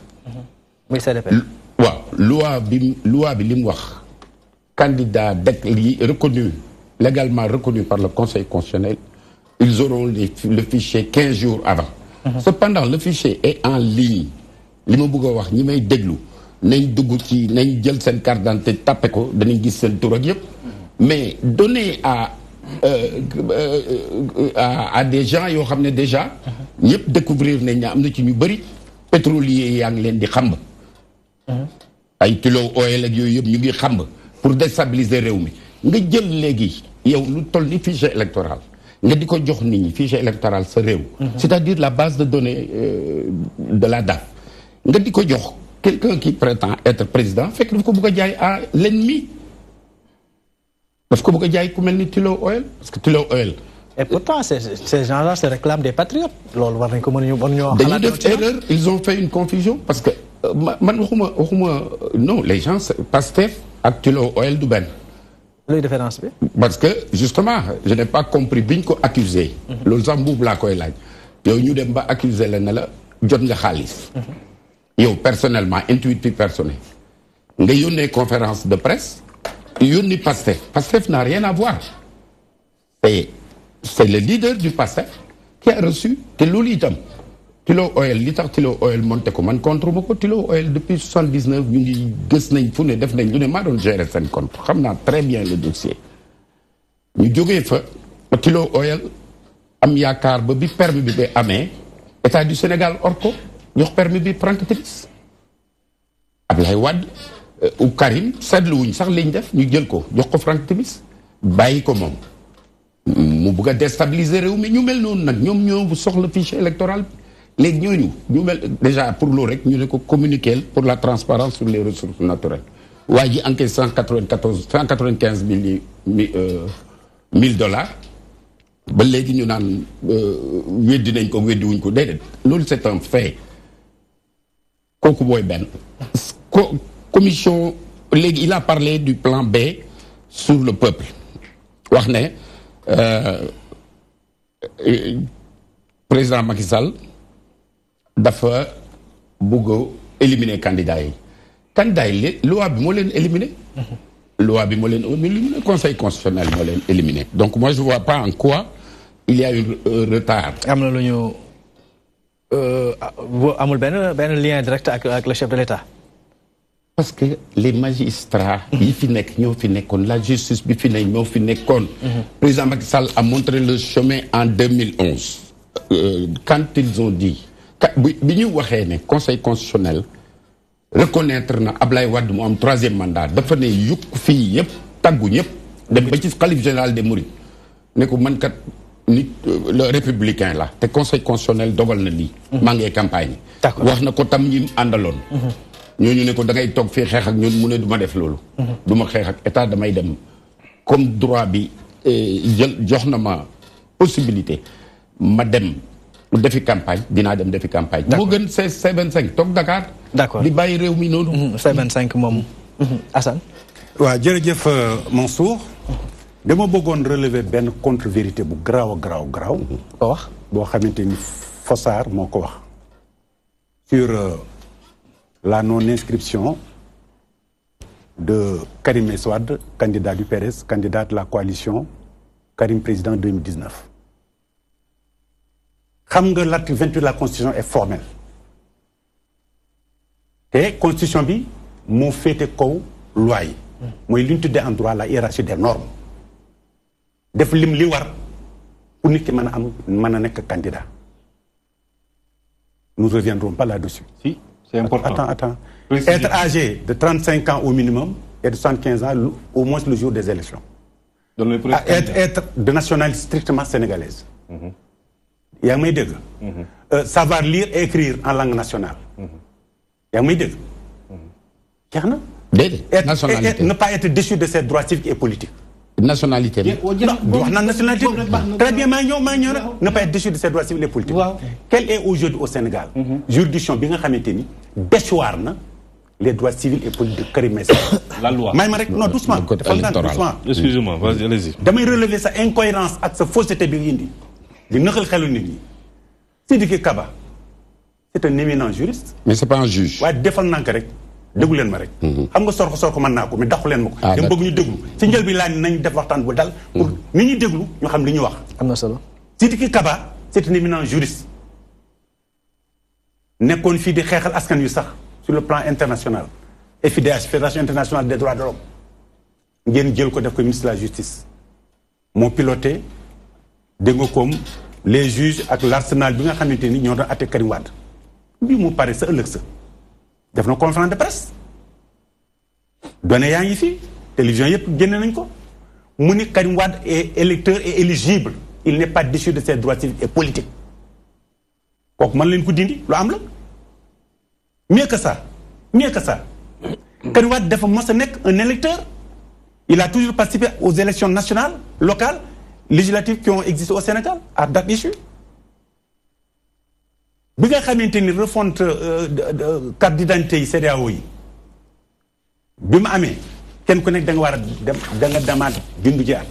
waaw loi bi li mu wax candidat reconnu légalement reconnu par le Conseil constitutionnel ils auront le fichier 15 jours avant. Cependant le fichier est en ligne li ma bëgg a wax ñi may déglu nañ dugg ci nañ jël seen carte d'identité tapé ko danañ gis seen tur ak yëpp mais donné à des gens yoo xam ne déjà ñëpp découvrir nañ ne am na ci ñu bëri pétrolier yaa ngi leen di xamb ay kilo oil ak yooyu yëpp ñu ngi xamb pour déstabiliser réew mi nga jël léegi yow lu toll ni fichier électoral nga di ko jox nit ñi fichier électoral sa réew c'est-à-dire la base de données de la DAF nga di ko jox quelqu'un qui prétend être président fekk daf ko bëgg a jaay à l'ennemi daf ko bëgg a jaay ku mel ni Tullow Oil parce que Tullow Oil et pourtant ces gens-là se réclament des patriotes loolu war nañ ko mën ñoo dañu def erreur ils ont fait une confusion parce que man waxuma non les gens Pastef ak Tullow Oil du benn luy différence bi parce que justement je n'ai pas compris biñ ko accusé loolu sax mbuub laa koy laaj yow ñu dem ba accusé la ne la jot nga xaalis yow personnellement intuitif personnel nga yónnee conférence de presse yónni Pastef n'a rien à voir et c'est le leader du Pastef qui a reçu te loolu itam Tullow Oil li tax Tullow Oil monté ko man contre ma ko Tullow Oil depuis 79 ñu ngi gës nañ fu ne def nañ lu ne maa doon gérer seen compte xam naa très bien le dossier ñu jógee fa Tullow Oil am yaakaar ba bi permis bi ba amee état du Sénégal or ko jox permis bi Franck Timis Ablaye Wade ou Karim seetluwuñ sax liñ def ñu jël ko jox ko Franck Timis bàyyi ko moom mu bëgg a déstabiliser réew mi ñu mel noonu nag ñoom ñoo soxla fichier électoral léegi ñooñu ñu mel déjà pour loolu rek ñu ne ko communiquer pour la transparence sur les ressources naturelles waa ji encaisse 195 000 dollars ba léegi ñu naan weddi nañ ko weddi wuñ ko déedéet loolu c'est un fait kooku booy benn commission léegi il a parlé du plan B sur le peuple wax ne président Macky Sall dafa bëgg a éliminer candidats yi loi bi moo leen éliminer loi bi moo leen éliminer conseil constitutionnel moo leen éliminer donc moi je vois pas en quoi il y a eu retard. am na lu ñu amul benn lien direct ak le chef de l'État. parce que les magistrats yi fi nekk ñoo fi nekkoon la justice bi fi nekk ñoo fi nekkoon. président Macky Sall a montré le chemin en 2011 quand ils ont dit bi ñu waxee ne conseil constitutionnel reconnaître na Ablaye Wade mu am 3e mandat dafa ne yukk fii yëpp taggu ñëpp dem ba ci khalife général des Mourides ne ko man kat nit le républicain la te conseil constitutionnel dogal na lii. maa ngi campagne. wax na ko tam ñi àndaloon. ñooñu ne ko da ngay toog fii xeex ak ñun mu ne du ma def loolu. du ma xeex ak état damay dem comme droit bi jox na ma possibilité ma dem defi campagne dinaa dem defi campagne. moo gën C25 toog Dakar. d'accord di bàyyi réew mi noonu. C25 moom Assane. waaw jërëjëf Mansour. dama bëggoon relever benn contre-vérité bu garaaw a garaaw. ko wax boo xamante ni Fossard moo ko wax. sur la non-inscription de Karim Meïssa Wade, candidat du PDS, candidat de la coalition Karim président 2019. xam nga l'article 28 de la constitution est formel. te constitution bi moo féete kaw loi yi. mooy li ñu tuddee en droit la hiérarchie des normes. def lim li war pour nit ki mën a nekk candidat. Nous ne reviendrons pas là-dessus. Si, c'est important. Attends. Être âgé de 35 ans au minimum et de 75 ans au moins le jour des élections. Être de nationalité strictement sénégalaise. yaa ngi may dégg. Savoir lire et écrire en langue nationale. yaa ngi may dégg. jeex na. déedéet nationalité ne pas être déchu de ses droits civiques et politiques. nationalité bi. wax na nationalité très bien maa ngi ñëw rek ne pas être déchu de ses droits civiques et politiques. Quel est aujourd'hui au Sénégal. juridiction bi nga xamante ni déchoir na les droits civils et politiques de Karim Meïssa. la loi may ma rek non doucement. doucement. excusez-moi vas-y allez-y. damay relever sa incohérence ak sa fausseté bi indi. di nëxal xelu nit ñi. Sidiki Kaba c'est un éminent juriste. mais c'est pas un juge. waaye defal naa ko rek. déglu leen ma rek. xam nga sorko mën naa ko mais dàqu leen ma ko. dama bëgg ñu déglu ci njël bi laa ni nañ def waxtaan bu dal. pour nit ñi déglu ñu xam li ñu wax. am na solo. Sidiki Kaba c'est un éminent juriste. nekkoon fii di xeexal askan wi sax sur le plan international. FIDH Fédération internationale des droits de l'homme ngeen jël ko def ko ministre de la justice. moo piloté dégg nga comme les juges ak l'arsenal bi nga xamante ni ñoo doon atte Karim Wade. bii mu pare sa ëllëg sa. def na conférence de presse données yaa ngi fi télévision yëpp génne nañ ko mu ni Karim Wade est électeur et éligible il n'est pas déchu de ses droits civiques et politiques kooku mën leen ko dindi lu am la mieux que ça Karim Wade dafa mos a nekk un électeur il a toujours participé aux élections nationales locales législatives qui ont existé au Sénégal à date issue bi nga xamante ni refonte carte d'identité yi CEDEAO yi bi mu amee kenn ku nekk da nga war a dem da nga demaat bindu jaar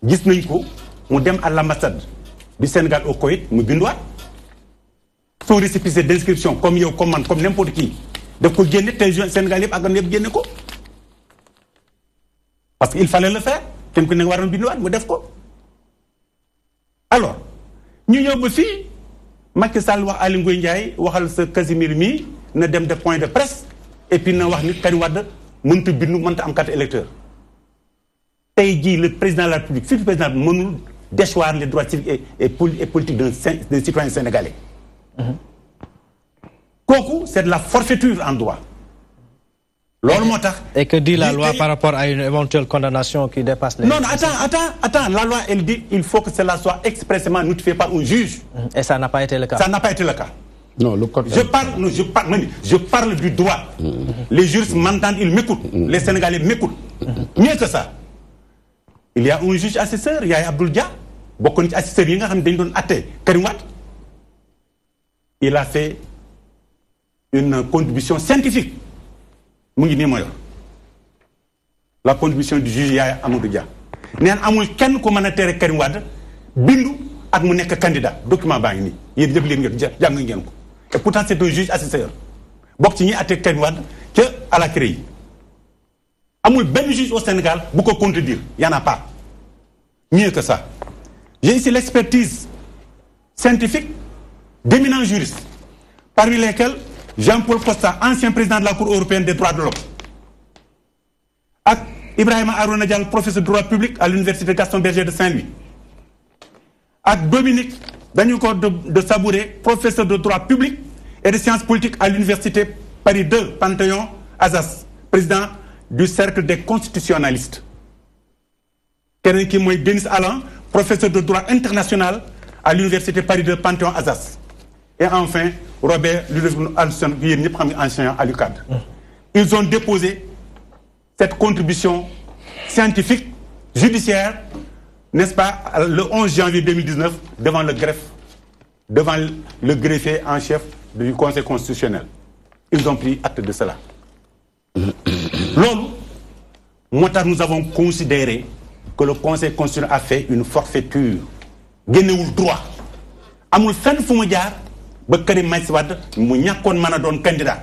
gis nañ ko mu dem à l'ambassade du Sénégal au Koweït mu binduwaat son récépissé d'inscription comme yow comme man comme n'importe qui daf ko génne télévision Sénégal yëpp ak yëpp génne ko parce que il fallait le faire kenn ku nekk war na binduwaat mu def ko alors ñu ñëw ba fii Macky Sall wax Aly Ngouille Ndiaye waxal sa Casimir mii na dem def point de presse et puis na wax ni Karim Wade mënta bindu mënta am carte électeur tey jii le président de la République surtout le président mënul déchoir les droits civiques et politiques d'un citoyen sénégalais. kooku c'est de la forfaiture en droit Et que dit la loi par rapport à une éventuelle condamnation qui dépasse les... Non, attends. La loi, elle dit qu'il faut que cela soit expressément notifié par un juge. Et ça n'a pas été le cas. Ça n'a pas été le cas. Non, le code... Je parle du droit. Les juristes m'entendent, ils m'écoutent. Les Sénégalais m'écoutent. Mieux que ça. Il y a un juge assesseur, il y a Abdoul Dia. Beaucoup d'assesseurs, il y a Karim Wade. Il a fait une contribution scientifique. La contribution du juge Yaya Amadou Dia. Il y a quelqu'un qui a été Karim Wade, bindu ak mu nek candidat document baa ngi nii yéen ñëpp leen jàng ngeen ko et pourtant c'est un juge assesseur bokk ci ñi atte Karim Wade ca à la CREI amul benn juge au Sénégal bu ko contredire y en a pas mieux que ça. J'ai ici l'expertise scientifique d'éminents juristes parmi lesquels Jean-Paul Costa, ancien président de la Cour européenne des droits de l'homme, ak Ibrahima Arouna Diallo, professeur de droit public à l'université Gaston Berger de Saint-Louis, ak Dominique Danyuko de Sabouré, professeur de droit public et de sciences politiques à l'université Paris 2, Panthéon-Assas, président du cercle des constitutionnalistes. Keneen ki mooy Denis Allan, professeur de droit international à l'université Paris 2, Panthéon-Assas. Et enfin, Robert Ludwig-Alson, qui est enseignant à l'UQAD. Ils ont déposé cette contribution scientifique, judiciaire, n'est-ce pas, le 11 janvier 2019, devant le greffier en chef du Conseil constitutionnel. Ils ont pris acte de cela. L'homme, nous avons considéré que le Conseil constitutionnel a fait une forfaiture. Généoul droit. Amul fenn fu mu jaar ba Karim Meïssa Wade mu ñàkkoon mën a doon candidat.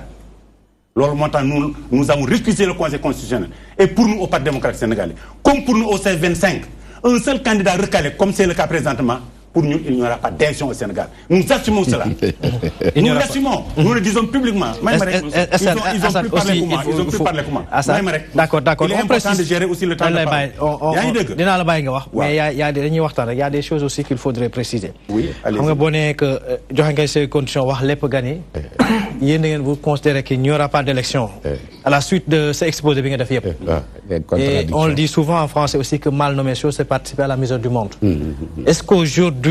Loolu moo tax nous avons récusé le Conseil constitutionnel. Et pour nous au Parti démocratique sénégalais, comme pour nous au C25, un seul candidat recalé, comme c'est le cas présentement, pour nous, il n'y aura pas d'élection au Sénégal. Nous assumons cela. Nous l'assumons. Nous le disons publiquement. Ils ont pu parler comment. D'accord. Il est important de gérer aussi le temps de parole. Mais il y a des choses aussi qu'il faudrait préciser. Oui, allez-y. Vous considérez qu'il n'y aura pas d'élection à la suite de ce exposé. Et on le dit souvent en français aussi que mal nommer chose, c'est participer à la misère du monde. Est-ce qu'aujourd'hui,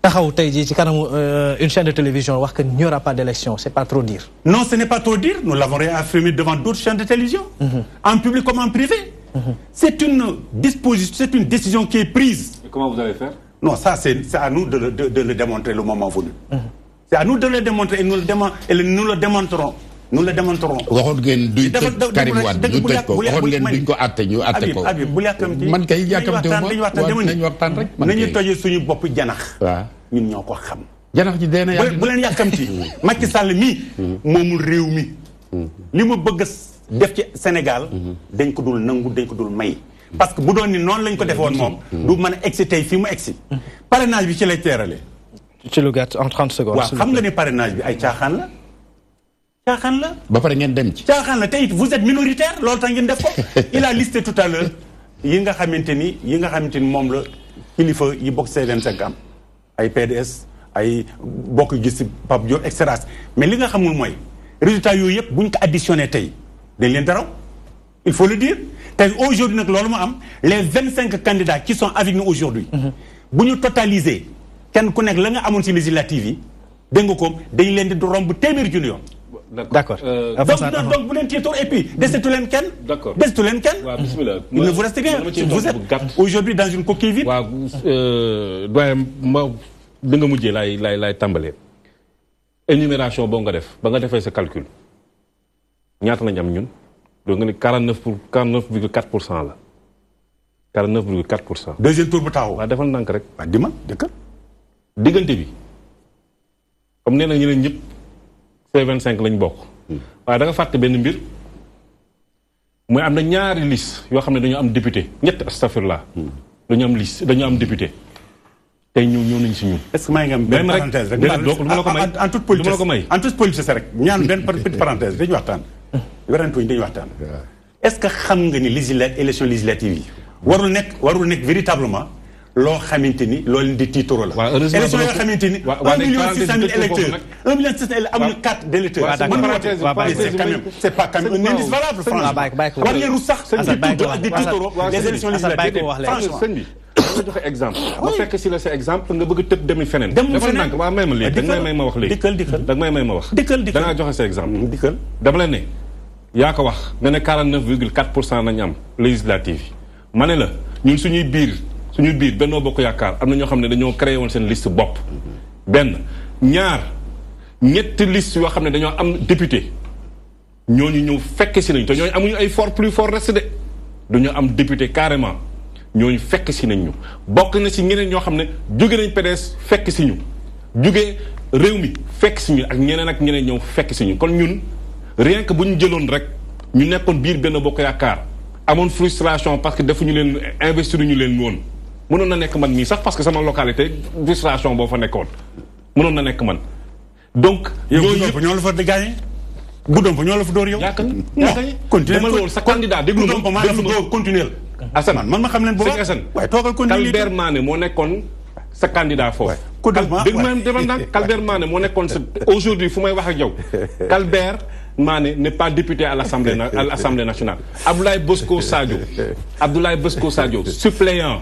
une chaîne de télévision voir qu'il n'y aura pas d'élection, c'est pas trop dire? Non, ce n'est pas trop dire. Nous l'avons réaffirmé devant d'autres chaînes de télévision, en public comme en privé. C'est une disposition, c'est une décision qui est prise. Et comment vous allez faire? Non, ça c'est à nous de le démontrer le moment venu. C'est à nous de le démontrer et nous le démontrerons. Nous le démontrerons. waxoon ngeen duñ tëj Karim Wade ñu tëj ko waxoon ngeen duñ ko àtte ñu àtte ko. Habib bu yàkkamti man kay yàkkamti nañu waxtaan rek. nañu tojee suñu bopp janax. waaw ñun ñoo ko xam. janax ji dee na yàgg bu leen yàkkamti. Macky Sall mii. moomul réew mi. li mu bëgg def ci Sénégal. dañ ko dul nangu dañ ko dul may. parce que bu doon ni noonu lañ ko defee woon moom. du mën a egsi tey fii mu egsi. parrainage bi ci lay teeralee. ci lu gàtt en 30 secondes. waaw xam nga ne parrainage bi ay caaxaan la. caaxaan la. ba pare ngeen dem ci. caaxaan la tey vous êtes minoritaire loolu tax ngeen def ko. il a listé tout à l'heure yi nga xamante ni moom la kilifa yi bokk C25 am ay PDS ay bokk gis Pape Diop et cetera mais li nga xamul mooy résultat yooyu yëpp buñ ko additionné tey dañ leen daraw il faut le dire tey aujourd'hui nag loolu mu am les 25 candidats qui sont avec nous aujourd'hui bu ñu totaliser kenn ku nekk la nga amoon ci législative yi dégg nga ko dañ leen di romb téeméeri junni yoon. D'accord. Donc vous l'êtes et puis desetu leen kenn. D'accord. Desetu leen kenn. Il ne vous reste rien. Vous êtes aujourd'hui dans une coquille vide. waaw doyen ma da nga mujjee laay tàmbalee. énumération boo nga def ba nga defee sa calcul ñaata lañ am ñun donc nga ne 49,4% la 49,4%. deuxième tour bu taxaw. waaw defal ndànk rek. waaw dima dëkk. diggante bi comme nee na ñeneen ñëpp. C25 lañ bokk. waaye da nga fàtte benn mbir mooy am na ñaari liste yoo xam ne dañoo am député ñett astafirlah. dañu am liste dañu am député tey ñëw nañ si ñun. est-ce que maa ngi am benn parenthèse rek. en toute politique rek ñaan benn petite parenthèse dañuy waxtaan. werantuñ dañuy waxtaan. est-ce que xam nga ni élection législative yi warul nekk véritablement loo xamante ni loolu leen di tiitoro la. élection yoo xamante ni 1,6 million électeurs 1,6 million amuñu carte d'électeurs. c'est pas quand même un indice valable franchement. war ngeen rus sax di tiitoro les élections législatives franchement. sëñ bi dama joxe exemple. ba fekk si la sa exemple nga bëgg a tëb demi feneen. demul feneen waaw may ma léegi da nga may ma wax léegi. da nga may ma wax. da ngaa joxe sa exemple. dama la ne yaa ko wax nga ne 49,4% nañu am législative yi ma ne la ñun suñuy biir Benno Bokk Yaakaar am na ñoo xam ne dañoo créé woon seen liste bopp. benn ñaar ñetti liste yoo xam ne dañoo am député ñooñu ñëw fekk si nañ te ñooñu amuñu ay plus fort reste de dañoo am député carrément ñooñu fekk si nañ ñu bokk na si ñeneen ñoo xam ne jóge nañ PDS fekk si ñu jóge réew mi fekk si ñu ak ñeneen ñëw fekk si ñu kon ñun rien que bu ñu jëloon rek ñu nekkoon biir Benno Bokk Yaakaar amoon frustration parce que defuñu leen investir ñu leen woon mënoon na nekk man mii sax parce que sama localité frustration boo fa nekkoon mënoon na nekk man donc yooyu yëpp ñoo la fa di gagné Goudomp ñoo la fa door yow continuer dama loolu sa candidat déglu ma continuer Assane man ma xam leen bu baax waaye toogal continuer Kalbert Mané moo nekkoon sa candidat foofu dégg ma demal nag Kalbert Mané moo nekkoon sa aujourd'hui fu may wax ak yow Kalbert Mané n'est pas député à l'Assemblée nationale. Abdoulaye Bosco Sadio, suppléant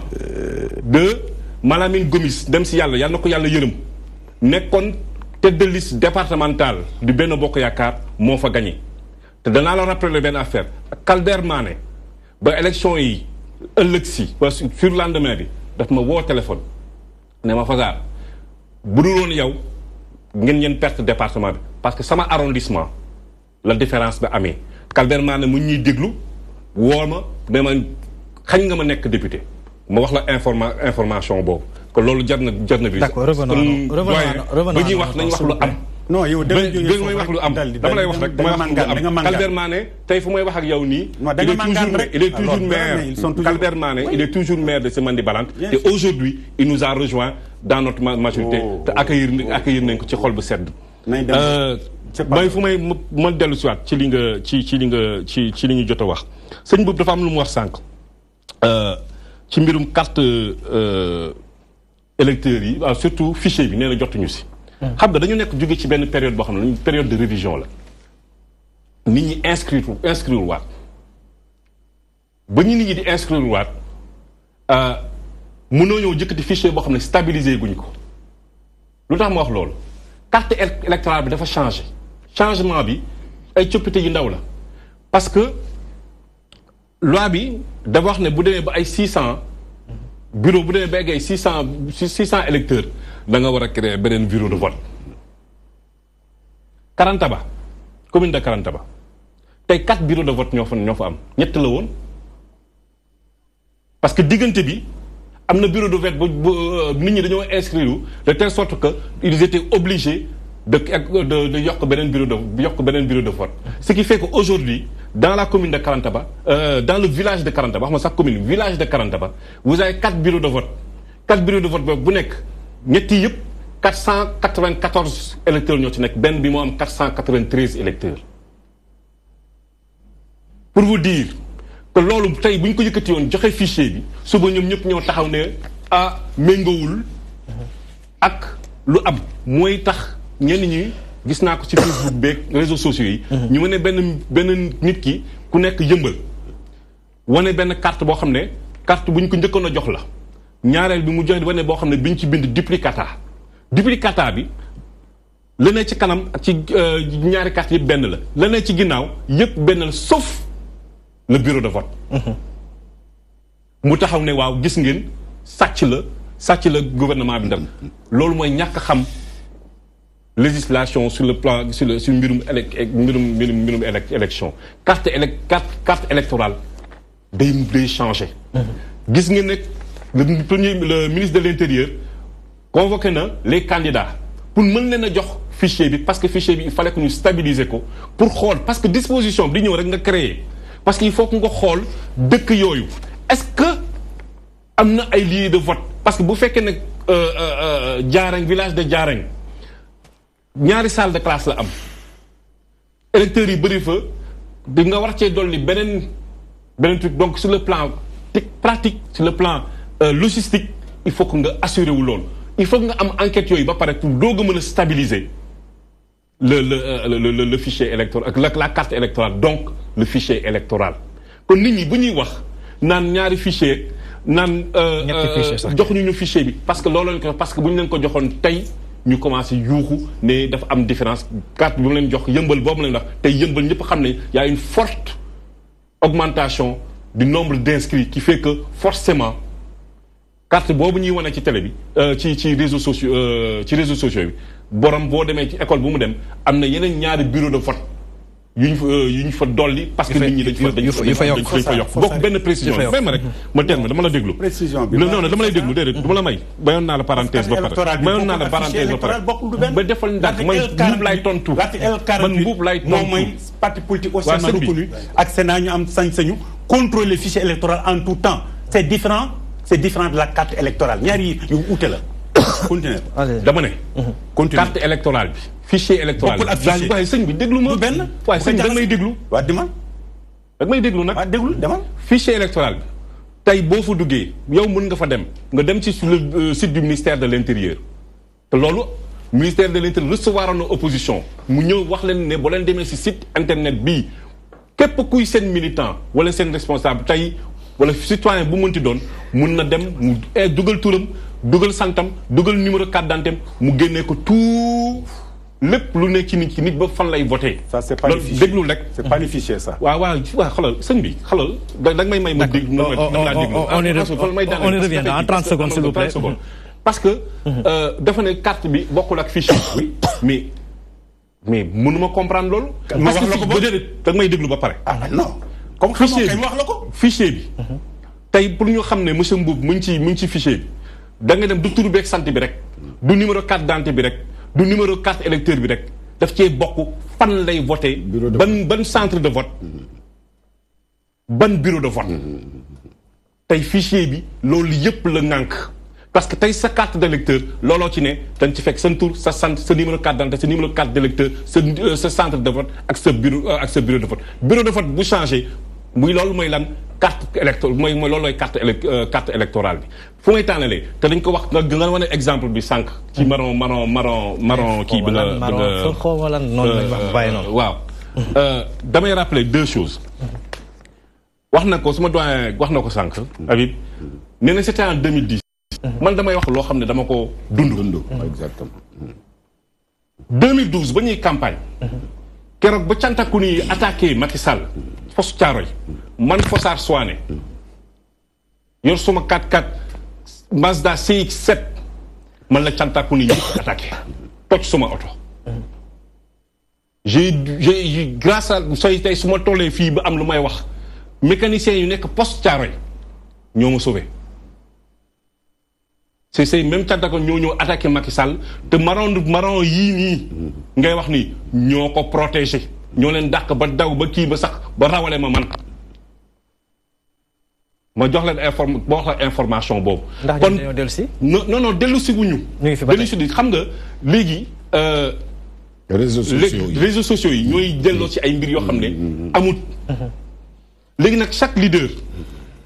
de Malamine Gomis, dem si yàlla na ko yàlla yërëm nekkoon tête de liste départementale du Benno Bokk Yaakaar moo fa gagné. te danaa la rappeler benn affaire Kalbert Mané ba élection yi ëllëg si ba sur lendemain bi daf ma woo téléphone ne ma Fagar bu dul woon yow ngeen perte département bi parce que sama arrondissement. La différence ba amee Kalbert Mané mu ñuy déglu woo ma ne ma xañ nga ma nekk député ma wax la information boobu que loolu jar na bi. d'accord revenons ba ñuy wax nañ wax lu am. non yow may wax lu am dama lay wax rek damay wax lu am Kalbert Mané tey fu may wax ak yow nii. il est toujours maire Kalbert Mané il est toujours maire de Simmandi Balante et aujourd'hui il nous a rejoint dans notre majorité te accueillir nañ ko ci xol bu sedd. mooy fu may ma dellu si waat ci li ñu jot a wax sëñ boobu dafa am lu mu wax sànq ci mbirum carte électeurs yi surtout fichier bi nee na jotuñu si. xam nga dañu nekk jóge ci benn période boo xam ne période de révision la nit ñi inscrire waat ba nit ñi di inscrire waat mënoo ñëw jëkkati fichier boo xam ne stabilisé guñ ko lu tax ma wax loolu carte électorale bi dafa changé. changement bi ay coppite yu ndaw la parce que loi bi dafa wax ne bu demee ba ay 600 bureau bu demee ba egg ay 600 électeurs da nga war a créer beneen bureau de vote. Karantaba commune de Karantaba tey 4 bureaux de vote ñoo fa am ñett la woon parce que diggante bi am na bureau de vote bu nit ñi dañoo inscrire de telle sorte que ils étaient obligés de yokk beneen bureau de vote. Ce qui fait qu'aujourd'hui, dans la commune de Karantaba, dans le village de Karantaba, village de Karantaba, vous avez 4 bureaux de vote. 4 bureaux de vote, vous avez 494 électeurs, ben bi 493 électeurs. Pour vous dire que lolu tay buñ ko yëkëti won joxe fichier bi suba ñom ñëpp ñoo taxaw né méngowul ak lu am moy tax ñenn ñi gis naa ko ci Facebook beeg réseaux sociaux yi. ñu wane benn nit ki ku nekk yëmbal. wane benn carte boo xam ne carte bu ñu ko njëkkoon a jox la. ñaareel bi mu joxe wane boo xam ne biñ ci bind duplicata. duplicata bi la ne ci kanam ci ñaari carte yëpp benn la. la ne ci ginnaaw yëpp benn la sauf le bureau de vote. mu taxaw ne waaw gis ngeen sàcc la gouvernement bi ndam loolu mooy ñàkk xam. Législation sur le plan sur mbirum élection carte électorale day changer. Gis nga nek le ministre de l'Intérieur convoqué na les candidats pour mën leen a jox fichier bi parce que fichier bi il fallait que ñu stabiliser ko pour xool parce que disposition bi di ñëw rek nga créer parce que il faut que nga xool dëkk yooyu est-ce que am na ay lieux de vote parce que bu fekkee ne Diareng village de Diareng ñaari salle de classe la am électeurs yi bëri fa di nga war cee dolli beneen truc donc sur le plan pratique sur le plan logistique il faut que nga assurer wu loolu il faut que nga am enquête yooyu ba pare pour doog a mën a stabiliser le fichier électoral la carte électorale donc le fichier électoral kon nit ñi bu ñuy wax naan ñaari fichier naan joxuñu ñu fichier bi parce que loolu lañ ko parce que bu ñu leen ko joxoon tey ñu commencé yuuxu ne dafa am différence carte bi mu leen jox yëmbal boobu leen wax tey yëmbal ñëpp xam ne y a une forte augmentation du nombre d'inscrits qui fait que forcément carte boobu ñuy wane ci télé bi ci réseaux sociaux bi borom boo demee ci école bu mu dem am na yeneen ñaari bureau de vote yu ñu fa dolli parce que nit ñi dañ fa yokk bokk benn précision même rek ma terme dama la déglu précision bi non dama lay déglu déedéet dama la may bayoon naa la parenthèse ba pare bayoon naa la parenthèse ba pare ba defal ndànk man mbuub lay tontu man mbuub lay tontu moom mooy parti politique au Sénat reconnu ak Sénat ñu am sañ-sañu contrôler le fichier électoral en tout temps c'est différent de la carte électorale ñaar yi yu ute la continuer dama ne carte électorale bi fichier électoral bi waaye sëñ bi déglu ma benn waaye sëñ bi da nga may déglu waa diman da nga may déglu nag déglu demal fichier électoral bi tey boo fa duggee yow mën nga fa dem nga dem ci sur le site du ministère de l'intérieur te loolu ministère de l'intérieur recevoir na opposition mu ñëw wax leen ne boo leen demee si site internet bii képp kuy seen militant wala seen responsable tey wala citoyen bu mënti doon mun na dem mu dugal turam dugal santam dugal numéro carte d'identité mu génnee ko tout lépp lu nekk ci nit ba fan lay voté. ça c'est pas le fichier déglu rek. c'est pas le fichier ça. waaw xoolal sëñ bi xoolal da may may ma dégg. on y revient en 30 secondes s'il vous plaît. parce que dafa ne carte bi bokkul ak fichier oui mais mënuma comprendre loolu. ma wax la ko ba da nga may déglu ba pare. ah non comme fichier bi wax la ko. fichier bi tey pour ñu xam ne monsieur Mboup mu ngi ci fichier bi da nga dem du tur beeg sant bi rek du numéro carte d'identité bi rek du numéro carte électeur bi rek daf cee bokk fan lay voté ban centre de vote ban bureau de vote tey fichier bi loolu yëpp la ŋànk parce que tey sa carte d'électeur looloo ci ne dañ ci fekk sa tur sa sant sa numéro carte d'identité sa numéro carte d'électeur sa centre de vote ak sa bureau de vote bu changé muy loolu mooy lan carte électorale mooy loolu mooy carte électorale bi fu may tànnalee te dañ ko wax nga wane exemple bi sànq. ci marron kii bi waaw. damay rappeler deux choses. wax na ko suma doyen wax na ko sànq. Habib nee na c'était en 2010. man damay wax loo xam ne dama ko dund. exactement. 2012 ba ñuy campagne. keroog ba cantaku ni attaqué Macky Sall. Fosse Thiaroye man Fossar Souané yor suma 4x4 Mazda CX-7 man la cantaku ni attaqué toj suma oto. j'ai grâce à sooy tey su ma tollee fii ba am lu may wax mécaniciens yu nekk poste Thiaroye ñoo ma sauvé. c'est même cantaku ñoo attaqué Macky Sall te marron yii nii ngay wax ni ñoo ko protégé. ñoo leen dàq ba daw ba kii ba sax ba rawale ma man ma jox leen information boobu. ndax ñoom dañoo dellu si. non dellu si wuñu. ñu ngi fi ba tey dellu si xam nga léegi. réseaux sociaux yi ñooy delloo ci ay mbir yoo xam ne amut. léegi nag chaque leader.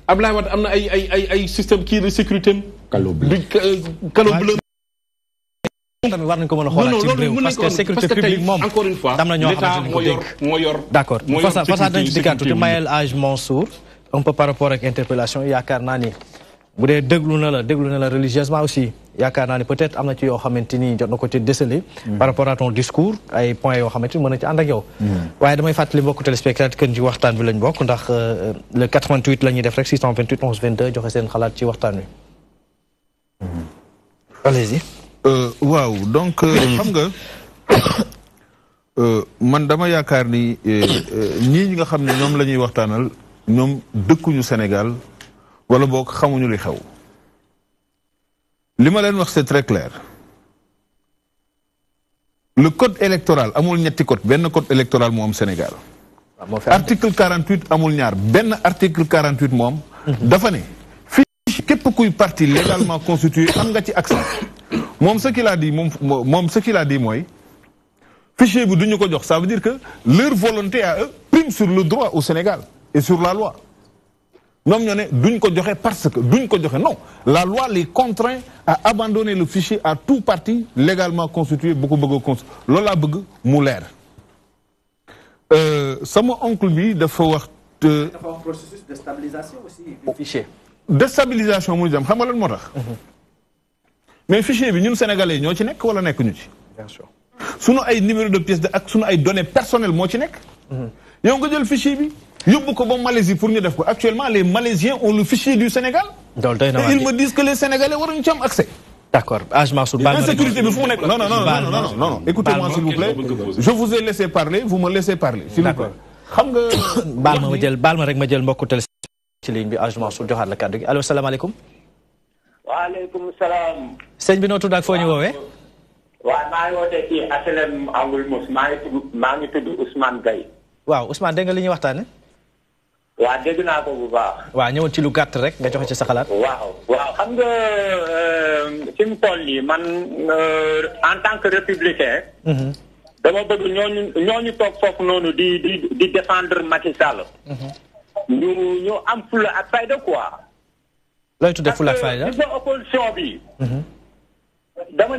Abdoulaye Wade am na ay système kii de sécurité am. calo bleu. tamit war nañu ko mën a xoolaat ci réew parce que sécurité publique moom encore une fois am na ñoo xamante ni ko dégg moo yor d'accord façon dañ ci dikkaat tuuti Mayel Hadj Mansour un peu par rapport ak interpellation yaakaar naa ni bu dee déglu na la religieusement aussi yaakaar naa ni peut-être am na ci yoo xamante ni jot na ko ci déceler par rapport à ton discours ay points yoo xamante ni mën na ci ànd ak yow waaye damay fàttali mbokku téléspectateurs que ci waxtaan bi lañ bokk ndax le 88 la ñuy def rek 628 11 22 joxe seen xalaat ci waxtaan wi allez-y. waaw donc xam nga man dama yaakaar ni ñii ñi nga xam ne ñoom la ñuy waxtaanal ñoom dëkkuñu Sénégal wala boog xamuñu li xew li ma leen wax c'est très clair le code électoral amul ñetti code benn code électoral moo am Sénégal article 48 amul ñaar benn article 48 moom dafa ne fiche képp kuy parti légalement constitué am nga ci accès moom ce qu'il a dit moom ce qu'il a dit mooy fichier bi duñu ko jox ça veut dire que leur volonté à eux prime sur le droit au Sénégal et sur la loi ñoom ñoo ne duñ ko joxe parce que duñ ko joxe non la loi les contraint à abandonner le fichier à tout parti légalement constitué bu ko bëgg a constitué loolu laa bëgg mu leer sama oncle bi dafa wax. dafa wax processus de stabilisation aussi du fichier. déstabilisation mu jëm xam nga lan moo tax. mais fichier bi ñun sénégalais ñoo ci nekk wala nekk ñu ci. bien sûr. sunu ay numéro de pièce ak sunu ay données personnelles moo ci nekk. yow nga jël fichier bi yóbbu ko ba Malaisie pour ñu def ko actuellement les Malaisiens ont le fichier du Sénégal. donc doy na et ils me disent que les Sénégalais waruñu ci am accès. d'accord Hadj Mansour baal ma rek insécurité bi fu mu nekk non écoutez-moi s'il vous plaît je vous ai laissé parler vous me laissez parler. s'il vous plaît xam nga. baal ma rek ma jël mbokku télé ci ligne bi Hadj Mansour joxaat la kàddu gi allo salaamaaleykum. waaleykum salaam. sëñ bi noo tudd ak foo ñu woowee. waaw maa ngi wootee ci HLM Angle Mousse maa ngi tudd Ousmane Gaye. waaw Ousmane dégg nga li ñuy waxtaane. waaw dégg naa ko bu baax. waaw ñëwoon ci lu gàtt rek nga joxe ci sa xalaat. waaw xam nga fi mu toll nii man en tant que républicain. dama bëgg ñooñu toog foofu noonu di défendre Macky Sall. ñu am fulla ak fayda quoi. looy tuddee fulla ak fayda. parce que opposition bi. dama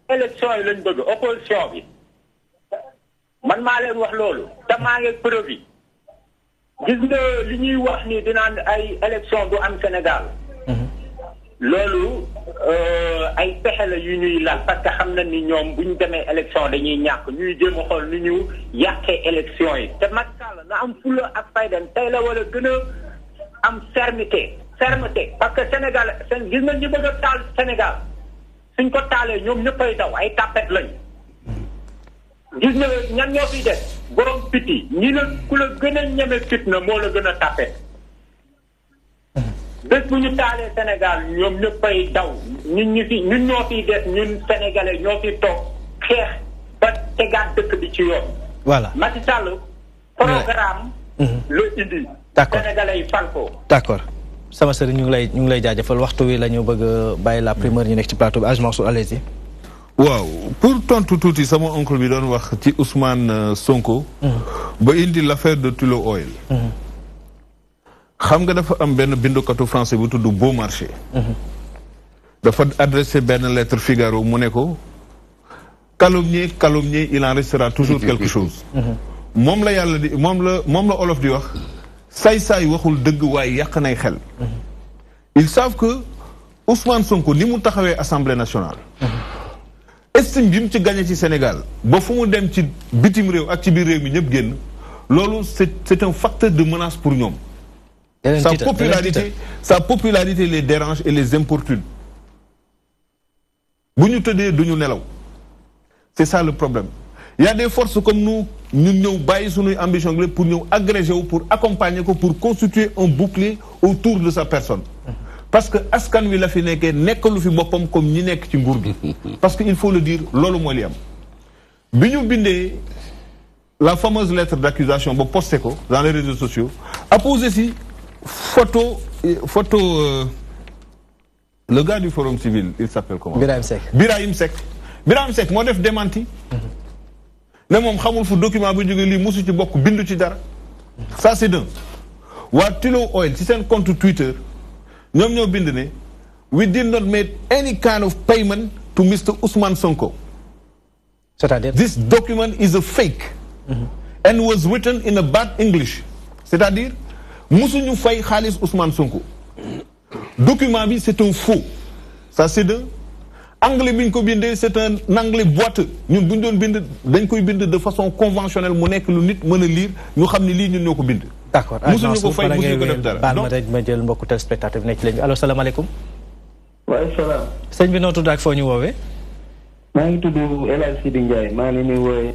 élection yi lañ bëgg opposition bi. man maa leen wax loolu te maa ngi preuve yi gis nga li ñuy wax ni dinaan ay élection du am Sénégal loolu ay pexe la yu ñuy lal parce que xam na ni ñoom bu ñu demee élection dañuy ñàkk ñuy jéem a xool ni ñu yàqee élection yi te Macky Sall na am fulla ak fayda tey la wala gën a am fermeté parce que Sénégal gis nga ñu bëgg a taal Sénégal suñ ko taalee ñoom ñëppay daw ay tapet lañ gis nga ñan ñoo fiy def borom piti ñi la ku la gën a ñeme fit na moo la gën a tapet bés bu ñu taalee Sénégal ñoom ñëppay daw ñun ñoo fiy def ñun sénégalais ñoo fi toog xeex ba tegaat dëkk bi ci yoon. voilà Macky Sall programme la indi. d'accord sénégalais yi fal ko. d'accord sama sëriñ ñu ngi lay jaajëfal waxtu wi la ñu bëgg a bàyyi la primeur ñu nekk ci plateau bi Hadj Mansour allez-y. waaw pour tontu tuuti sama oncle bi doon wax ci Ousmane Sonko. ba indi l'affaire de Tullow Oil. xam nga dafa am benn bindukatu français bu tudd Beaumarchais. dafa adressé benn lettre Figaro mu ne ko calomnier il en restera toujours quelque chose. moom la yàlla di moom la olof di wax saay waxul dëgg waaye yàq nay xel. ils savent que Ousmane Sonko ni mu taxawee Assemblée nationale. estime bi mu ci gagné ci Sénégal ba fu mu dem ci bitim réew ak ci biir réew mi ñëpp génn loolu c'est un facteur de menace pour ñoom. sa popularité les dérange et les importune. bu ñu tëddee du ñu nelaw. c'est ça le problème. Il y a des forces comme nous ñëw bàyyi suñuy ambition pour ñëw agréger wu pour accompagner ko pour constituer un bouclier autour de sa personne. parce que askan wi la fi nekkee nekkalu fi boppam comme ñi nekk ci nguur gi. parce que il faut le dire loolu mooy li am. bi ñu bindee la fameuse lettre d'accusation ba posté ko dans les réseaux sociaux apposé si photo le gars du forum civil il s'appelle comment. Birahim Seck moo def démenti. ne moom xamul fu document bi jógee lii musu ci bokk bindu ci dara. ça c'est d'un. waa Tullow Oil ci seen compte Twitter ñoom ñoo bind ne we did not make any kind of payment to Mr. Ousmane Sonko. c'est-à-dire this document is a fake. and was written in a bad English. c'est-à-dire musuñu fay xaalis Ousmane Sonko. document bi c'est un faux. ça c'est d'un. anglais bi ñu ko bindee c'est un anglais boiteux ñun bu ñu doon bind dañ koy bind de façon conventionnelle mu nekk lu nit mën a lire ñu xam ne lii ñun ñoo ko bind. d'accord musuñu ko fay musuñu ko def dara. baal ma rek ma jël mbokku téléspectateur bi nekk ci lañ bi allo salaamaaleykum. waaleykum salaam. sëñ bi noo tudd ak foo ñu woowee. maa ngi tudd El Hadj Sidi Ndiaye maa ngi nuyu woowee.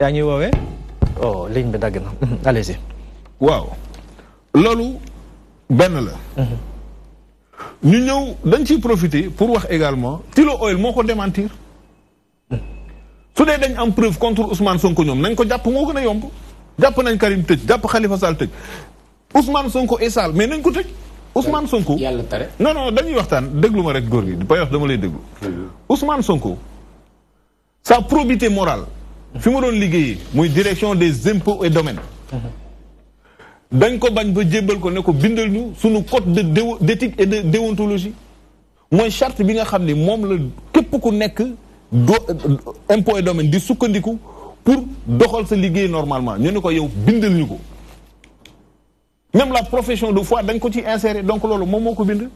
yaa ngi woowee. oh ligne bi dagg na allez-y. waaw loolu benn la. ñu ñëw dañ ciy profiter pour wax également Tullow Oil moo ko démentir su dee dañ am preuve contre Ousmane Sonko ñoom nañ ko jàpp moo gën a yomb jàpp nañ Karim tëj jàpp Khalifa Sall tëj Ousmane Sonko et Sall mais nañ ko tëj Ousmane Sonko yàlla tere non dañuy waxtaan déglu ma rek góor gi bay wax dama lay déglu Ousmane Sonko sa probité morale fi mu doon liggéeyee muy direction des impôts et domaines dañ ko bañ ba jébbal ko ne ko bindal ñu suñu code d'éthique et de déontologie mooy charte bi nga xam ni moom la képp ku nekk impôt et domaine di sukkandiku pour doxal sa liggéey normalement ñu ne ko yow bindal ñu ko même la profession de foi dañ ko ci insérer donc loolu moom moo ko bind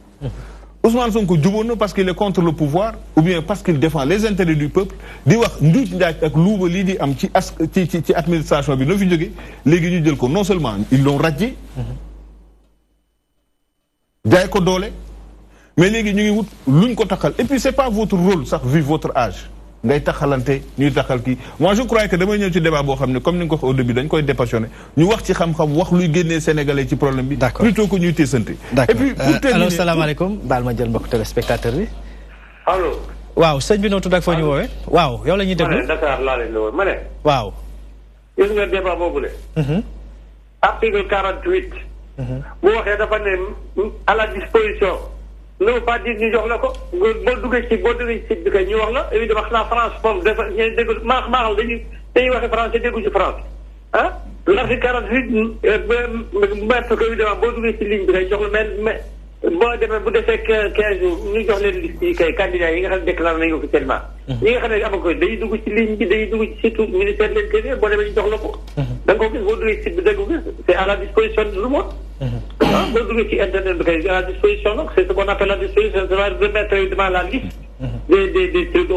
Ousmane Sonko jubóon na parce qu'il est contre le pouvoir ou bien parce qu'il défend les intérêts du peuple di wax njuuj njaaj ak luuba lii di am ci administration bi na fi jóge léegi ñu jël ko non seulement ils l'ont radié jaay ko doole mais léegi ñu ngi wut luñ ko taxal et puis c'est pas votre rôle sax vu votre âge ngay taxalante ñuy taxal kii moi je crois que damay ñëw ci débat boo xam ne comme ni nga ko wax au début dañ koy dépassionné ñu wax ci xam-xam wax luy génnee sénégalais ci problème bi plutôt que ñuy teesante et puis pour terminer allo salaamaaleykum baal ma jël mbokk téléspectateur bi allo waaw sëñ bi noo tudd ak foo ñu woowee waaw yow la ñuy déglu ma ne Dakar laa leen di woowee ma ne waaw gis nga débat boobule article 48 bu waxee dafa ne à la disposition non pas dire ñu jox la ko boo duggee ci site bi kay ñu wax la évidemment la France moom dafa ñooy déglu maaxal dañuy waxee français déggu ci France ah l'article 48 mettre ko évidemment boo duggee ci ligne bi kay jox la mais boo demee bu defee 15 jours ñu jox leen liste yi kay candidats yi nga xam ne déclaré nañu officiellement ñi nga xam ne am ko dañuy dugg ci ligne bi dañuy dugg ci surtout ministère de l'Intérieur boo demee ñu jox la ko da nga ko gis boo duggee ci site bi dégg ko c'est à la disposition de tout le monde boo duggee ci internet bi kay à la disposition donc c'est ce qu'on appelle la disposition ça va remettre évidemment la liste des trucs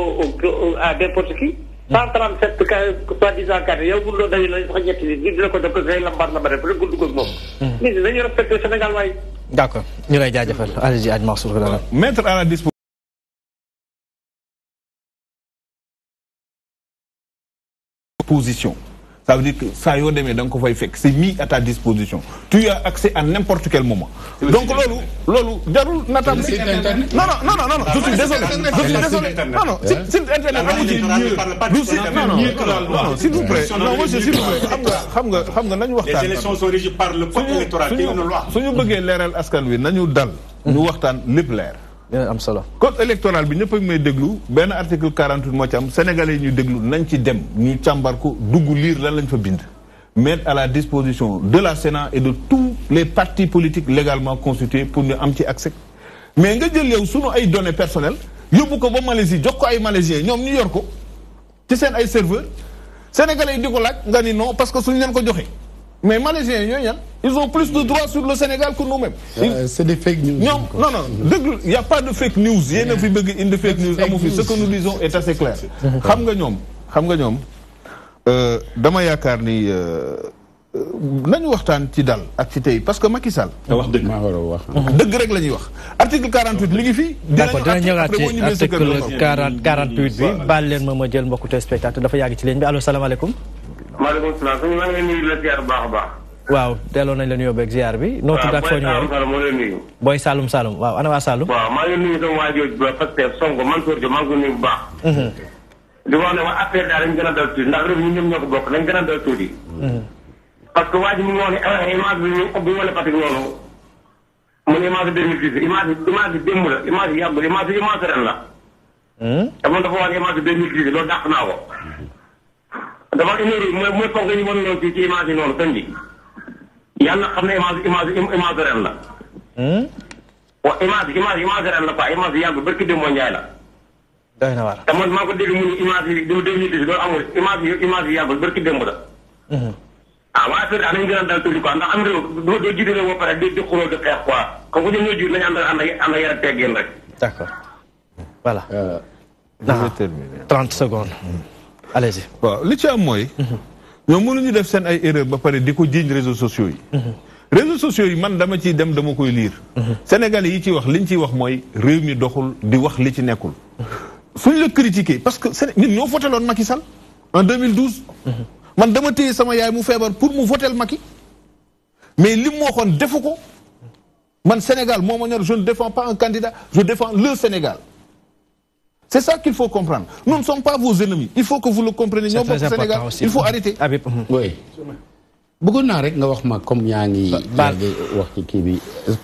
à n'importe qui 137 soi-disant cadre yow bu loo daje la sax ñetti nit ñu dina ko def ko kay lambar la ba def rek dugg ak moom nit ñi dañu respecté Sénégal waaye d'accord ñu lay jaajëfal allez-y Hadj Mansour mettre à la disposition ça veut dire que ça yoo demee da nga ko fay fekk c'est mis à ta disposition tu as accès à n'importe quel moment donc loolu jarul natam non je suis désolé non site internet amu ci non s'il vous plaît non monsieur s'il vous plaît xam nga nañu waxtaan les élections sont régies par le code électoral qui est une loi suñu bëggee leeral askan wi nañu dal ñu waxtaan lépp leer dina am solo code électoral bi ñëpp ak may déglu benn article 48 moo ci am sénégalais yi ñuy déglu nañ ci dem ñu càmbar ko dugg lire lan lañ fa bind mettre à la disposition de la Sénat et de tous les partis politiques légalement constitués pour ñu am ci accès mais nga jël yow sunu ay données personnelles yóbbu ko ba Malaisie jox ko ay malaisiens ñoom ñu yor ko ci seen ay serveurs sénégalais yi di ko laaj nga ni non parce que suñu leen ko joxe mais malaisiens yi ñooy ñan ils ont plus de droits sur le Sénégal que nous-mêmes. C'est des fake news. Non, il n'y a pas de fake news. Il y a une fake news. Ce que nous disons est assez clair. xam nga ñoom dama yaakaar ni nañu waxtaan ci dal ak ci tey parce que Macky Sall. wax dëgg maa war a wax. dëgg rek la ñuy wax. article 48 mi ngi fi. d'accord dina ñëwaat ci article 48 bi baal leen ma jël mbokku téléspectateur dafa yàgg ci ligne bi allo salaamaaleykum. maaleykum salaam sëñ maa ngi leen nuyu la ziar bu baax a baax. waaw delloo nañ la nuyoo beeg ziar bi. noo tudd ak foo ñu woowee Boy Saloum Saloum waaw ana waa Saloum. waaw maa ngi nuyu sama waa jooju ba Pastef Sonko Mansour Diop maa ngi ko nuyu bu baax. di wax ne waa affaire daal dañ gën a dal tuuti ndax réew mi ñoom ñoo ko bokk dañ gën a dal tuuti. parce que waa ji mu ngi wax ne image bi ñu wane Fatick noonu mu ne image 2010 image bi démb la image yi yàggul image ren la. te moom dafa wax ne image 2010 loolu dàq naa ko. dama énervé mooy foog ñu wan noonu ci image yi noonu sëñ bi yàlla xam ne image ren la. waaw image ren la quoi image yi yàggul barki démb Njaay la. doy na waar te man maa ko dégg mu ni image yi 2010 loolu amul image yi yàggul barki démb la. waaye affaire daal nañu gën a dal tuuti quoi ndax am réew doo jiite réew ba pare di xuloo di xeex quoi comme que ñoom ñoo jiit nañu ànd ak yar teggeen rek. d'accord voilà. 30 secondes. allez-y. waaw li ci am mooy. ñoom mënuñu def seen ay erreur ba pare di ko jiiñ réseaux sociaux yi. réseaux sociaux yi man dama ciy dem dama koy lire. Sénégalais yi ciy wax liñ ciy wax mooy réew mi doxul di wax li ci nekkul. suñ la critiquer parce que ñun ñoo voteloon Macky Sall en 2012. man dama téye sama yaay mu feebar pour mu votel Macky mais li mu waxoon defu ko man Sénégal moo ma ñor je ne défends pas un candidat je défends le Sénégal. C'est ça qu'il faut comprendre. Nous ne sommes pas vos ennemis. Il faut que vous le compreniez. C'est très important aussi. Il faut arrêter. Oui. bëggoon naa rek nga wax ma comme yaa ngi wax ci kii bi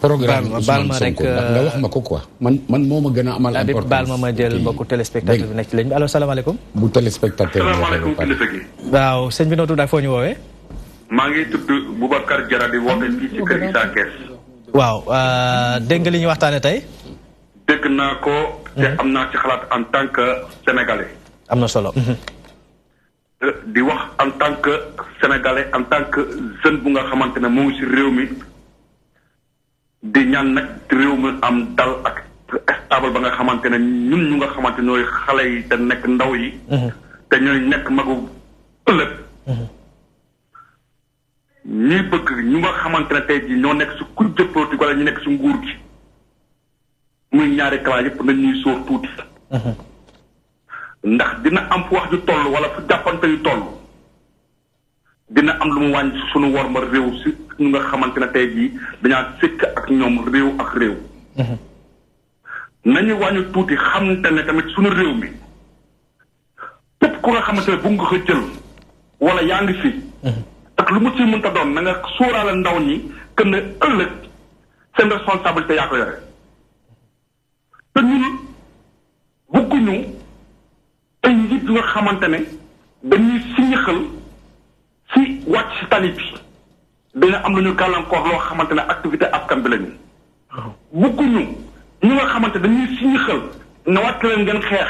programme Ousmane Sonko nga wax ma ko quoi man moo ma gën a amal importance baal ma jël mbokku téléspectateur bi nekk ci ligne bi allo salaamaaleykum bu téléspectateur bi waxee ba pare waaw sëñ bi noo tudd ak foo ñu woowee maa ngi tudd Boubacar Diarra di woote fii ci kër Issa Kees. waaw dégg nga li ñu waxtaane tey. dégg naa ko. te am naa ci xalaat en tant que sénégalais. am na solo. di wax en tant que sénégalais en tant que jeune bu nga xamante ne moo ngi si réew mi di ñaan nag réew mi am dal ak stable ba nga xamante ne ñun ñu nga xamante ñooy xale yi te nekk ndaw yi. te ñooy nekk magu ëllëg. ñuy bëgg ñu nga xamante ne tey jii ñoo nekk si kujje politique wala ñu nekk si nguur gi muy ñaari clan yëpp nañ ñuy sóor tuuti. ndax dina am fu wax ju toll wala fu jàppante yu toll dina am lu mu wàññi suñu worma réew si ñu nga xamante ne tey jii dañaa sëkk ak ñoom réew ak réew. nañu wàññi tuuti xamante ne tamit suñu réew mi képp ku nga xamante ne bu nga ko jël wala yaa ngi fi. ak lu mu ci mënta doon na nga sóoraale ndaw ñi que ne ëllëg seen responsabilité yaa ko yore te ñun bëgguñu ay njiit yu nga xamante ne dañuy siñaxal si wàcc si tali bi dina am lu ñu gàllankoor loo xamante ne activité askan bi lañu bëgguñu ñu nga xamante dañuy siñaxal ne wàcc leen ngeen xeex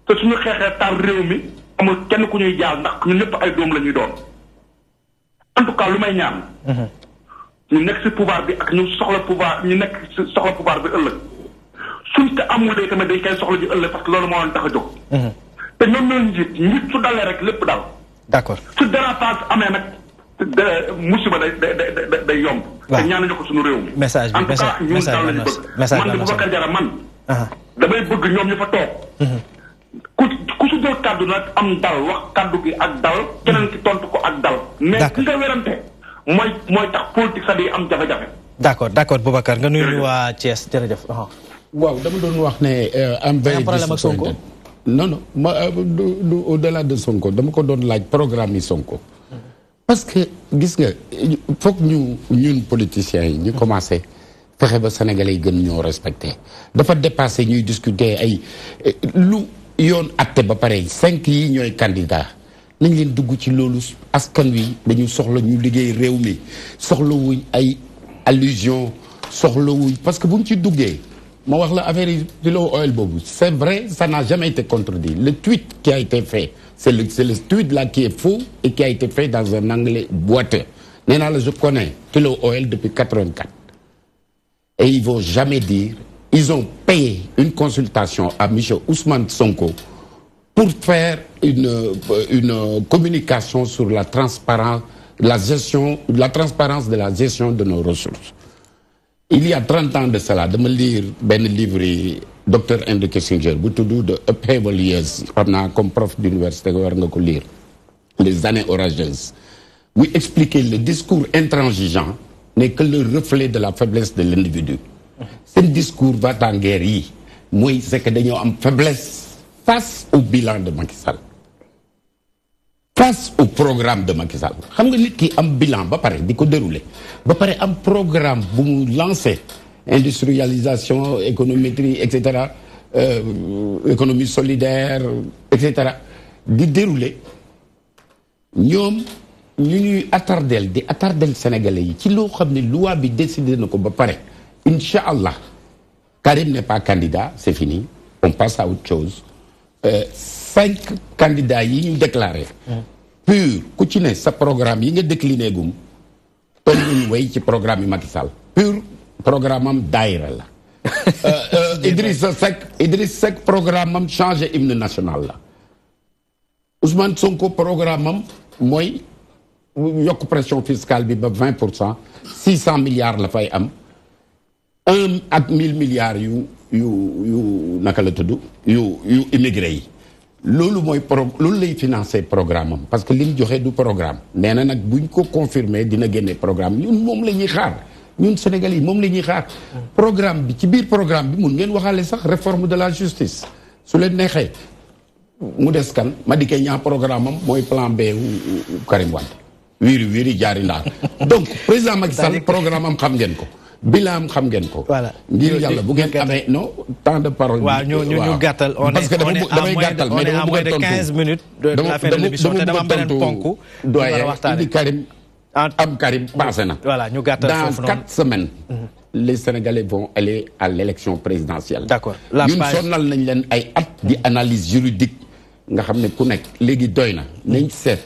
te suñu xeexee taal réew mi amul kenn ku ñuy jaal ndax ñun ñëpp ay doom la ñuy doon en tout cas lu may ñaan ñu nekk si pouvoir bi ak ñu soxla pouvoir ñu nekk si soxla pouvoir bi ëllëg suñ ko amulee tamit dañ koy soxla ji ëllëg parce que loolu moo leen tax a jóg te ñoom ñoo njiit su dalee rek lépp dal. d'accord su dérapage amee nag musiba day yomb. waaw te ñaanuñu ko suñu réew mi. message bi en tout cas ñun daal lañu bëgg. man de Boubacar Diarra man. damay bëgg ñoom ñu fa toog. ku su jël kàddu nag am dal wax kàddu gi ak dal. keneen ki tontu ko ak dal. mais ki nga werante mooy tax politique sax di am jafe-jafe. d'accord Boubacar nga nuyu waa Thiès jërëjëf. waaw dama doon wax ne. am very problème ak Sonko. non du au-delà de Sonko dama ko doon laaj programme yi Sonko. parce que gis nga foog ñun politiciens yi ñu commencé fexe ba sénégalais yi gën ñoo respecté dafa dépassé ñuy discuter ay lu yoon atte ba pare 5 yi ñooy candidat nañ leen dugg ci loolu askan wi dañu soxla ñu liggéey réew mi soxlawuñ ay allusion soxlawuñ parce que bu ñu ci duggee ma wax la affaire yi Tullow Oil boobu c'est vrai ça n'a jamais été contredit le tweet qui a été fait c'est le tweet là qui est faux et qui a été fait dans un anglais boiteux nee naa la je connais Tullow Oil depuis 84 et ils vont jamais dire ils ont payé une consultation à monsieur Ousmane Sonko pour faire une communication sur la transparence de la gestion de nos ressources. Il y a 30 ans de cela, je me lire un livre Dr. Henry Kissinger, bu tudd The Upheaval Years, comme prof d'université, war nga ko lire, les années orageuses. Vous expliquez le discours intransigeant n'est que le reflet de la faiblesse de l'individu. Ce discours va en guerre. Moi, c'est que nous avons une faiblesse face au bilan de Macky Sall. Face au programme de Macky Sall. Xam nga nit ki am bilan ba pare di ko dérouler ba pare am programme bu mu lancé industrialisation économétrie et cetera économie solidaire et cetera di dérouler ñoom ñu ñuy attardel sénégalais yi ci loo xam ne loi bi décidé na ko ba pare incha allah Karim n'est pas candidat c'est fini on passe à autre chose 5 candidats yi ñu déclaré PUR ku ci ne sa programme yi nga décliné gum toll ñu way ci programme yi Macky Sall PUR programme am daayira la Idriss Seck programme am changé hymne national la Ousmane Sonko programme am mooy yokk pression fiscale bi ba 20%, 600 milliards la fay am 1 ak 1000 milliards yu naka la tudd yu immigré yi loolu mooy loolu lay financer programme am parce que li mu joxe du programme nee na nag buñ ko confirmer dina génne programme ñun moom la ñuy xaar ñun Sénégalais yi moom la ñuy xaar programme bi ci biir programme bi mun ngeen waxaale sax réforme de la justice su leen neexee mu des kan Madické Niang programme am mooy plan B wu Karim Wade wiiri jaari ndaar donc président Macky Sall programme am xam ngeen ko bilan xam ngeen ko. voilà ngir yàlla bu ngeen amee non temps de parole. waaw ñu gàttal parce que damay gàttal mais dama bëgg a tontu 15 minutes de la fin de l'émission te dama am beneen ponk. doyen indi Karim am Karim passé na. Voilà, ñu gàttal foofu dans 4 semaines. Les Sénégalais vont aller à l'élection présidentielle. D'accord. ñun sonnal nañ leen ay at di analyse juridique nga xam ne ku nekk léegi doy na nañ seet.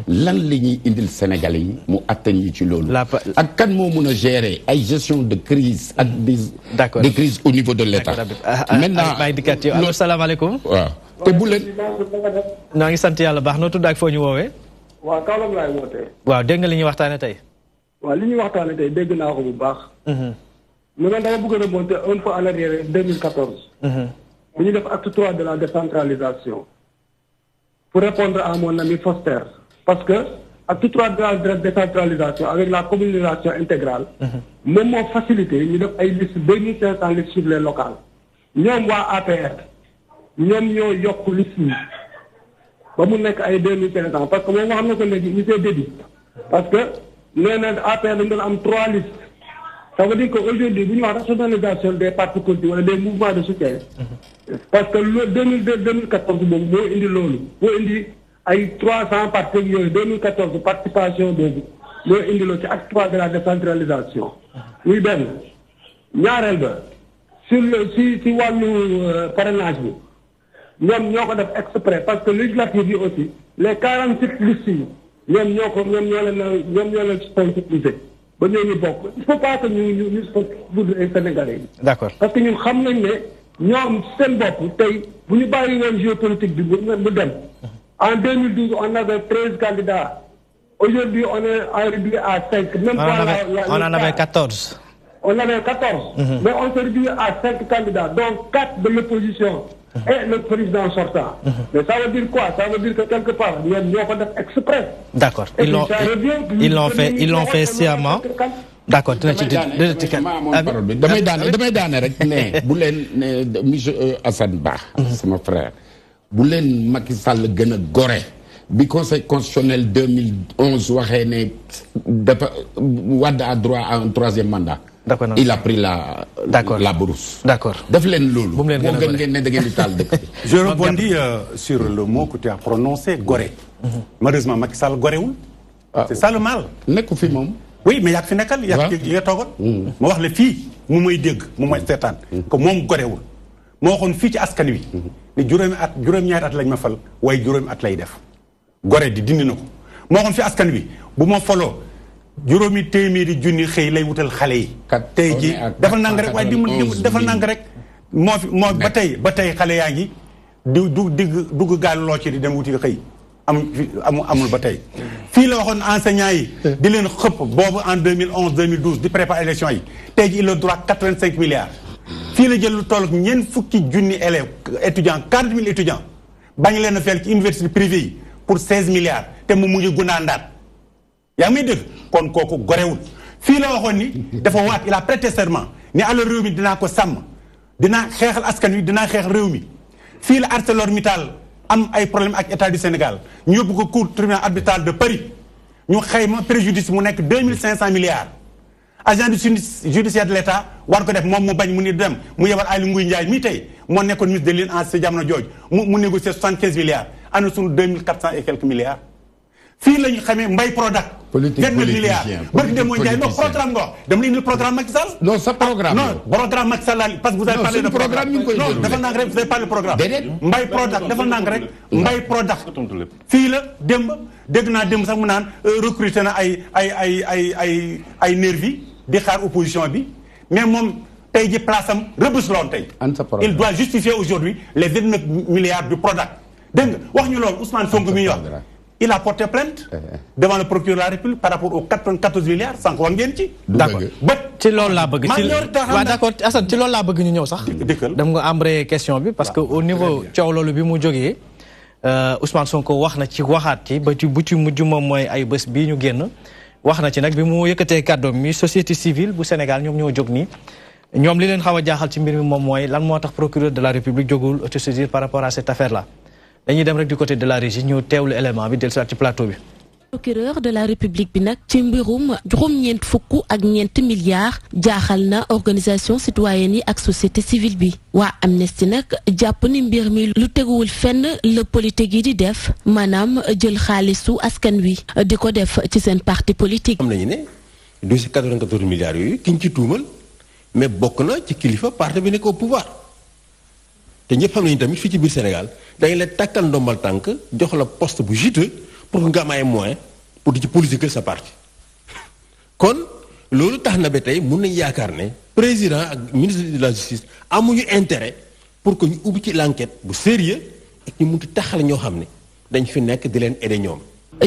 lan la ñuy indil Sénégalais yi mu attan ñi ci loolu. ak kan moo mun a gérer ay gestion de crise ak des crises au niveau de l'État. maintenant maa ngi dikkaat yow allo salaamaaleykum. waaw te bu leen. naa ngi sant yàlla baax noo tudd ak foo ñu woowee. waaw Kaolack laay wootee. waaw dégg nga li ñuy waxtaane tey. waaw li ñuy waxtaane tey dégg naa ko bu baax. mais man dama bëgg a remonter un peu en arrière 2014. bu ñu def acte 3 de la décentralisation. pour répondre à mon ami Foster. parce que acte 3 de la décentralisation avec la communalisation intégrale. moom moo facilité ñu def ay listes 2500 listes sur les locales. ñoom waa APR. ñoom ñoo yokk liste yi. ba mu nekk ay 2500 parce que moom xam na ko léegi ñu see dédi. parce que nee na APR dañu doon am 3 listes. ça veut dire que aujourd'hui bu ñu wax rationalisation des partis politiques wala des mouvements de soutien. parce que le 2014 boobu moo indi loolu. moo indi ay 300 partis yooyu 2014 participation boobu moo indi loolu ci acte 3 de la décentralisation. muy benn ñaareel ba sur le si wàllu parrainage bi ñoom ñoo ko def exprès parce que législative yi aussi les 46 listes yi ñoom ñoo leen sponsorisé ba ñooñu bokk il faut pas que ñu sponsoriser ay Sénégalais yi. D'accord. parce que ñun xam nañ ne ñoom seen bopp tey bu ñu bàyyi woon géopolitique bi bu dem en 2012 on avait 13 candidats aujourd'hui on est réduit à 5. même pas on en avait 14. On avait 14, mais on s'est réduit à 5 candidats, donc 4 de l'opposition et le président sortant. Mais ça veut dire quoi? Ça veut dire que quelque part, nous avons fait exprès. D'accord. Ils l'ont fait sciemment. D'accord. damay daane rek ne bu leen monsieur Assane Ba sama frère bu leen Macky Sall gën a gore bi conseil constitutionnel 2011 waxee ne dafa Wade a droit à un 3e mandat. Il a pris la brousse. D'accord. Je rebondis sur le mot que tu as prononcé, goré. Malheureusement, Macky Sall goréoul. C'est ça le mal. Oui, mais il y a que Finekal, il y a Togon. Moi, les filles, moi, moi, dig, moi, setan, comme moi, goréoul. Moi, on fit askanui. Les jurem at lañ ma fal, way jurem at lay def. Goré di dindi nako. Moi, on fit askanui. Bu ma follow. juróomi téeméeri junni xëy lay wutal xale yi. tey ji defal nang rek waaye defal nang rek moo ba tey xale yaa ngi dugg gaal loo ci di dem wuti xëy amul ba tey. fii la waxoon enseignants yi di leen xëpp boobu en 2011 2012 di préparer élection yi tey ji il a droit 85 milliards. fii la jël lu toll ak ñeent fukki junni élèves étudiants 40 000 étudiants bañ leen a fekk ci université privée yi pour 16 milliards te mu ngi gunaandaat. yaa ngi dégg kon kooku gorewul fii la waxoon ni dafa waat il a prêté serment ni alal réew mi dinaa ko sàmm dinaa xeexal askan wi dinaa xeexal réew mi fii la ArcelorMittal am ay problème ak état du Sénégal ñu yóbbu ko cour tribunal arbitral de Paris ñu xayma préjudice mu nekk 2500 milliards agent judiciaire de l'état war ko def moom mu bañ mu ni dem mu yebal Aly Ngouille Ndiaye mii tey moo nekkoon ministre de l'Intérieur en ce jamono jooj mu négocier 75 milliards ana sunu 2400 et quelques milliards fii la ñu xamee mbay Prodac. politique 20 milliards. bëgg de mooy Ndiaye non programme nga wax dama la indil programme Macky Sall. non sa programme non programme Macky Sall parce que vous avez parlé de programme non dafa nang rek vous avez parlé de programme. mbay Prodac dafa nang rek mbay Prodac. fii la démb dégg naa démb sax mu naan recruter na ay nervi di xaar opposition bi mais moom tey ji place am Rebeuss loon tey. il doit justifier aujourd'hui les 29 milliards du Prodac dégg nga wax ñu loolu Ousmane Sonko mi ñu wax. Il a porté plainte devant le procureur de la République par rapport aux 94 milliards sans ko ngeen ci. D'accord ci loolu laa bëgg. waaw d'accord Assane ci loolu laa bëgg ñu ñëw sax. dem nga embrayé question bi parce que au niveau coow loolu bi mu jógee Ousmane Sonko wax na ci waxaat ci ba ci bu ci mujj moom mooy ay bés bii ñu génn wax na ci nag bi mu yëkkatee kàddoom mi société civile bu Sénégal ñoom ñoo jóg nii ñoom li leen xaw a jaaxal ci mbir mi moom mooy lan moo tax procureur de la République jógul autosaisir par rapport à cette affaire là. dañuy dem rek du côté de la régie ñu teewlu élément bi dellu si waat ci plateau bi. procureur de la république bi nag ci mbirum juróom-ñeent fukk ak ñeent milliards jaaxal na organisation citoyenne yi ak société civile bi waa Amnesty nag jàpp ni mbir mi lu teguwul fenn le politique yi di def maanaam jël xaalisu askan wi di ko def ci seen parti politique. am nañu ne dossier 94 milliards yooyu ki ñu ci tuumal mais bokk na ci kilifa parti bi nekk au pouvoir te ñëpp xam nañu tamit fii ci biir Sénégal dañu la takkal ndombal tànk jox la poste bu juteux pour nga am ay moyens pour di ci politiquer sa parti kon loolu tax na ba tey mun nañu yaakaar ne président ak ministre de la justice amuñu intérêt pour que ñu ubbi ci l'enquête bu sérieux ak ñu munti taxal ñoo xam ne dañ fi nekk di leen aider ñoom.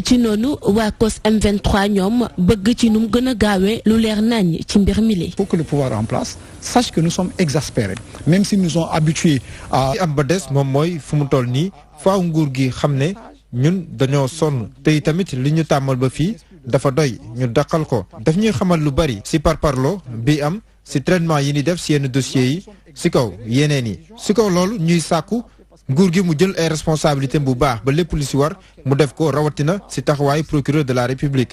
ci noonu waa COS M23 ñoom bëgg ci nu mu gën a gaawee lu leer nañ ci mbir mi li. Il faut que le pouvoir en place sache que nous sommes exaspérés même si nous ont habitués à. am ba des moom mooy fu mu toll nii faaw nguur gi xam ne ñun dañoo sonn te tamit li ñu tàmmal ba fii dafa doy ñu daqal ko daf ñuy xamal lu bari si parparloo bi am si traitement yi ni def si yenn dossiers yi si kaw yeneen yi si kaw loolu ñuy sàkku nguur gi mu jël ay responsabilités bu baax ba lépp lu si war mu def ko rawatina si taxawaayu procureur de la République.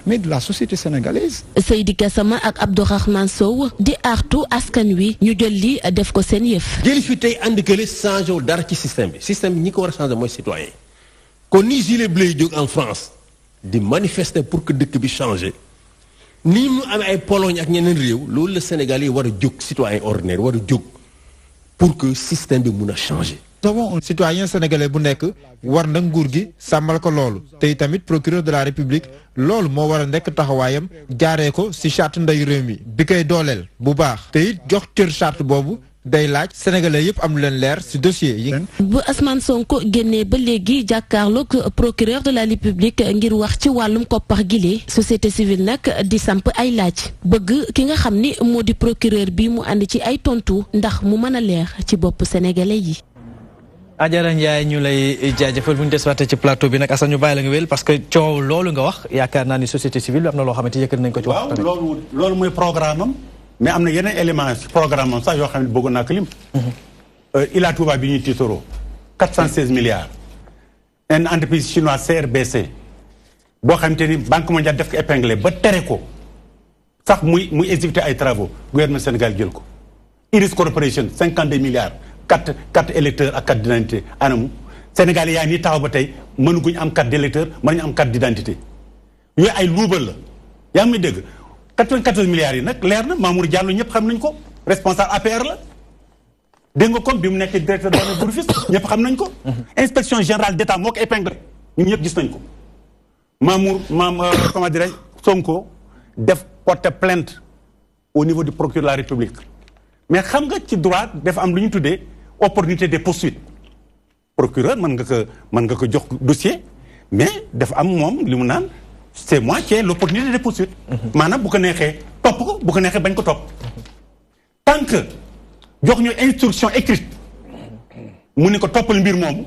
mais de la société sénégalaise. Seydi Gassama ak Abdourahmane Sow di artu askan wi ñu jël li def ko seen yëf. jël fi tey andi kële changé dara ci système bi ñi ko war a changé mooy citoyen kon ni gilet bleu yi jóg en France di manifester pour que dëkk bi changé ni mu amee ay Pologne ak ñeneen réew loolu la Sénégal yi war a jóg citoyen ordinaire war a jóg pour que système bi mun a changer. nous avons un citoyen sénégalais bu nekk war na nguur gi sàmmal ko loolu te tamit procureur de la République loolu moo war a nekk taxawaayam jaaree ko si charte ndeyu réew mi bi koy dooleel bu baax te it jox cër charte boobu. day laaj sénégalais yëpp am lu leen leer ci dossier yi. bu Ousmane Sonko génnee ba léegi jàkkaarloog procureur de la République ngir wax ci wàllum koppar gile société civile nag di samp ay laaj bëgg ki nga xam ni moo di procureur bi mu ànd ci ay tontu ndax mu mën a leer ci bopp sénégalais yi. Adjara Ndiaye ñu lay jaajëfal bu ñu deswaatee ci plateau bi nag Assane ñu bàyyi la nga wél parce que coow loolu nga wax yaakaar naa ni société civile am na loo xamante yëkkat nañ ko ci wax. waaw loolu mooy programme am. mais am na yeneen élément ci programme am sax yoo xam ne bëggoon naa ko lim. Ila Touba bi ñuy tiitaroo 416 milliards. une entreprise chinoise CRBC boo xamante ni banque mondiale def ko épinglé ba tere ko sax muy exécuter ay travaux gouvernement Sénégal jël ko. Iris Corporation 52 milliards carte électeur ak carte d'identité anamu Sénégal yaa nii taxaw ba tey mënuguñ am carte d'électeur mënuñu am carte d'identité yooyu ay luubal la yaa ngi may dégg. 94 milliards yi nag leer na Mamour Diallo ñëpp xam nañ ko responsable APR la dégg nga comme bi mu nekk directeur de la Rufisque ñëpp xam nañ ko. inspection générale d'État moo ko épinglé ñun ñëpp gis nañ ko. comment dirais-je Sonko def porter plainte au niveau du procureur de la République mais xam nga ci droit dafa am lu ñu tuddee opportunité de poursuite procureur mën nga ko jox dossier mais dafa am moom li mu naan. c'est moi qui ai l'opportunité de poursuite. maanaam bu ko neexee topp ko bu ko neexee bañ ko topp. tant que jox ñu instruction écrite mu ne ko toppal mbir moomu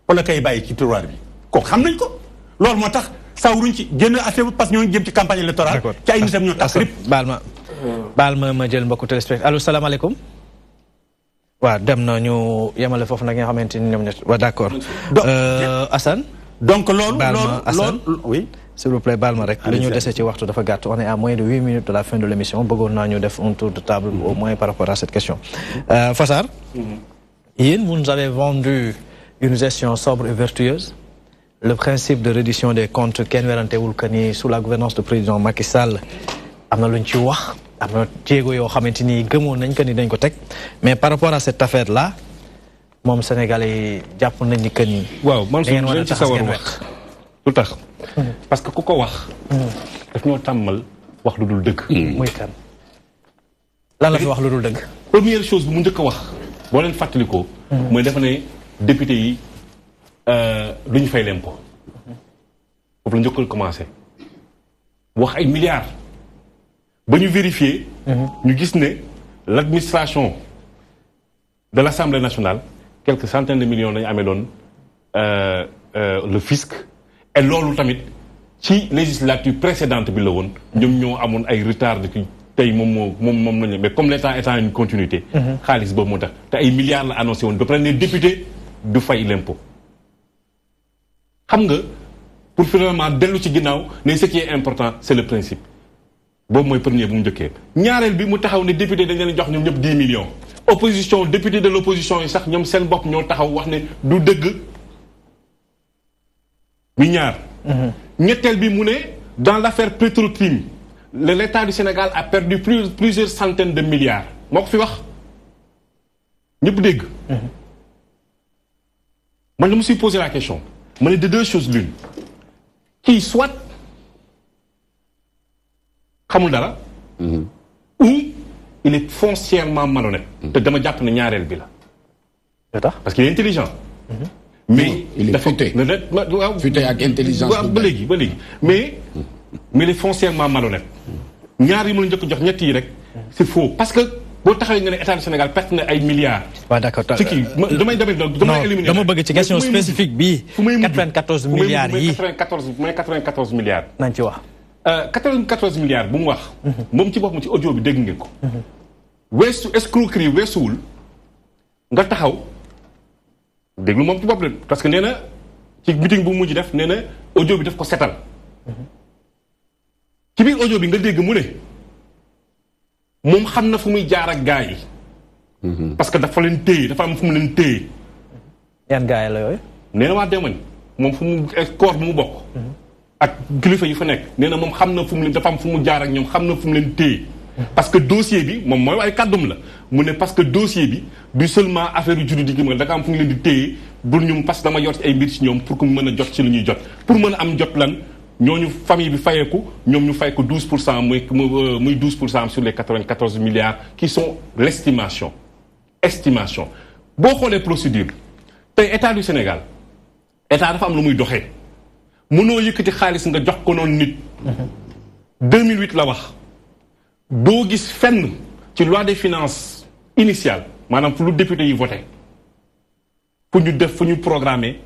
wala kay bàyyi ci tiroir bi kooku xam nañ ko loolu moo tax sawaruñ ci génn affaire parce que ñoo ngi jëm ci campagne électorale. ci ay nitam ñoo tax rip. baal ma jël mbokku téléspectateur allo salaamaaleykum. waaw dem na ñu yemale foofu nag nga xamante ni ñoom ñett waaw d'accord. Assane. donc loolu oui. s'il vous plaît baal ma rek li ñu dese ci waxtu dafa gàtt on est à moins de 8 minutes de la fin de l'émission bëggoon naa ñu def un tour de table au moins par rapport à cette question Fassar yéen vous nous avez vendu une gestion sobre et vertueuse le principe de reddition des comptes kenn werantewul que ni sous la gouvernance du président Macky Sall am na lu ñu ci wax am na jéego yoo xamante ni gëmoon nañ que ni dañ ko teg mais par rapport à cette affaire là moom Sénégalais yi jàpp nañ ni que ni waaw man su ma ci sawar wax lu tax parce que ku ko wax daf ñoo tàmmal wax lu dul dëgg muy kan lan la fi wax lu dul dëgg première chose bu mu njëkk a wax boo leen fàttalikoo mooy dafa ne député yi du ñu fay l'impôt foofu la njëkkal commencé wax ay milliards ba ñu vérifier ñu gis ne l'administration de l'Assemblée nationale quelques centaines de millions dañu amee doon le fisc et loolu tamit ci législature précédente bi la woon ñoom ñoo amoon ay retard de tey moom nañu mais comme l'état étant une continuité xaalis boobu moo tax te ay milliards la annoncé woon ba pare ne député du fay l'impôt xam nga pour finalement dellu ci ginnaaw ne ce qui est important c'est le principe boobu mooy premier bu mu njëkkee ñaareel bi mu taxaw ne député dañ leen jox ñoom ñëpp 10 millions opposition député de l'opposition yi sax ñoom seen bopp ñoo taxaw wax ne du dëgg bi ñaar ñetteel bi mu ne dans l'affaire Petro-Tim l'État du Sénégal a perdu plusieurs centaines de milliards moo ko fi wax ñëpp dégg man je me suis posé la question ma ne de deux choses l'une qui soit xamul dara ou il est foncièrement malhonnête te dama jàpp ne ñaareel bi la parce qu'il est intelligent mais il est futé futé ak intelligence ba léegi mais il est foncièrement malhonnête ñaar yi mu la njëkk jox ñett yi rek c'est faux parce que boo taxawee nga ne état du Sénégal perte na ay milliards. waaw d'accord ci kii damay éliminer. dama bëgg ci question spécifique bi 94 milliards yi 94 milliards. nañ ci wax. 94 milliards bu mu wax. moom ci boppam ci audio bi dégg ngeen ko. weesu escroquerie weesuwul nga taxaw déglu moom ci bopp la parce que nee na ci meeting bu mujj def nee na audio bi daf ko setal. ci biir audio bi nga dégg mu ne. moom xam na fu muy jaar ak gaa yi. parce que dafa leen téye dafa am fu mu leen téye. yan gaa yi la yooyu. nee na waa Demoñ moom fu mu corps bu mu bokk. ak kilifa yi fa nekk nee na moom xam na fu mu leen dafa am fu mu jaar ak ñoom xam na fu mu leen téye. parce que dossier bi moom mooy ay kàddum la mu ne parce que dossier bi du seulement affaire juridique yi da nga am fu mu leen di téye bul ñu parce que dama yor ci ay mbir ci ñoom pour que mu mën a jot ci lu ñuy jot pour mën a am jot lan. ñooñu famille bi fayeeku ñoom ñu fay ko 12% muy 12% sur les 94 milliards qui sont l'estimation estimation boo xoolee procédure tey état du Sénégal état dafa am lu muy doxee mënoo yëkkati xaalis nga jox ko noonu nit 2008 la wax doo gis fenn ci loi des finances initiale maanaam fu lu député yi voté fu ñu def fu ñu programmé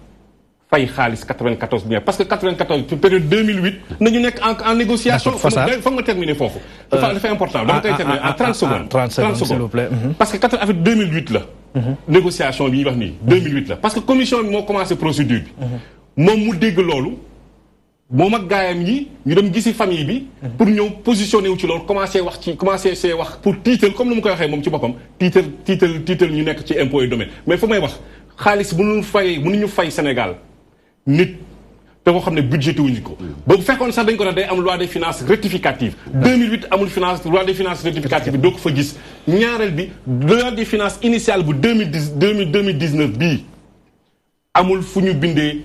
fay xaalis 94 milliards parce que 94 période 2008 nañu nekk en négociation. foog nga terminer foofu. dafa important dama koy terminer en 30 secondes. 30 secondes s'il vous plaît. parce que affaire 2008 la. négociation bi ñuy wax nii 2008 la parce que commission bi moo commencé procédure bi. moom mu dégg loolu moom ak gaayam yi ñu dem gisi famille bi. pour ñëw positionné wu ci loolu commencé see wax pour tiital comme ni mu koy waxee moom ci boppam tiital ñu nekk ci impôt et domaine mais fu may wax xaalis mënuñu fay Sénégal. nit te koo xam ne budgété wuñu ko ba bu fekkoon sax dañ ko ne day am loi des finances rectificative 2008 amul loi des finances rectificative bi doo ko fa gis ñaareel bi loi des finances initiale bu 2019 bii amul fu ñu bindee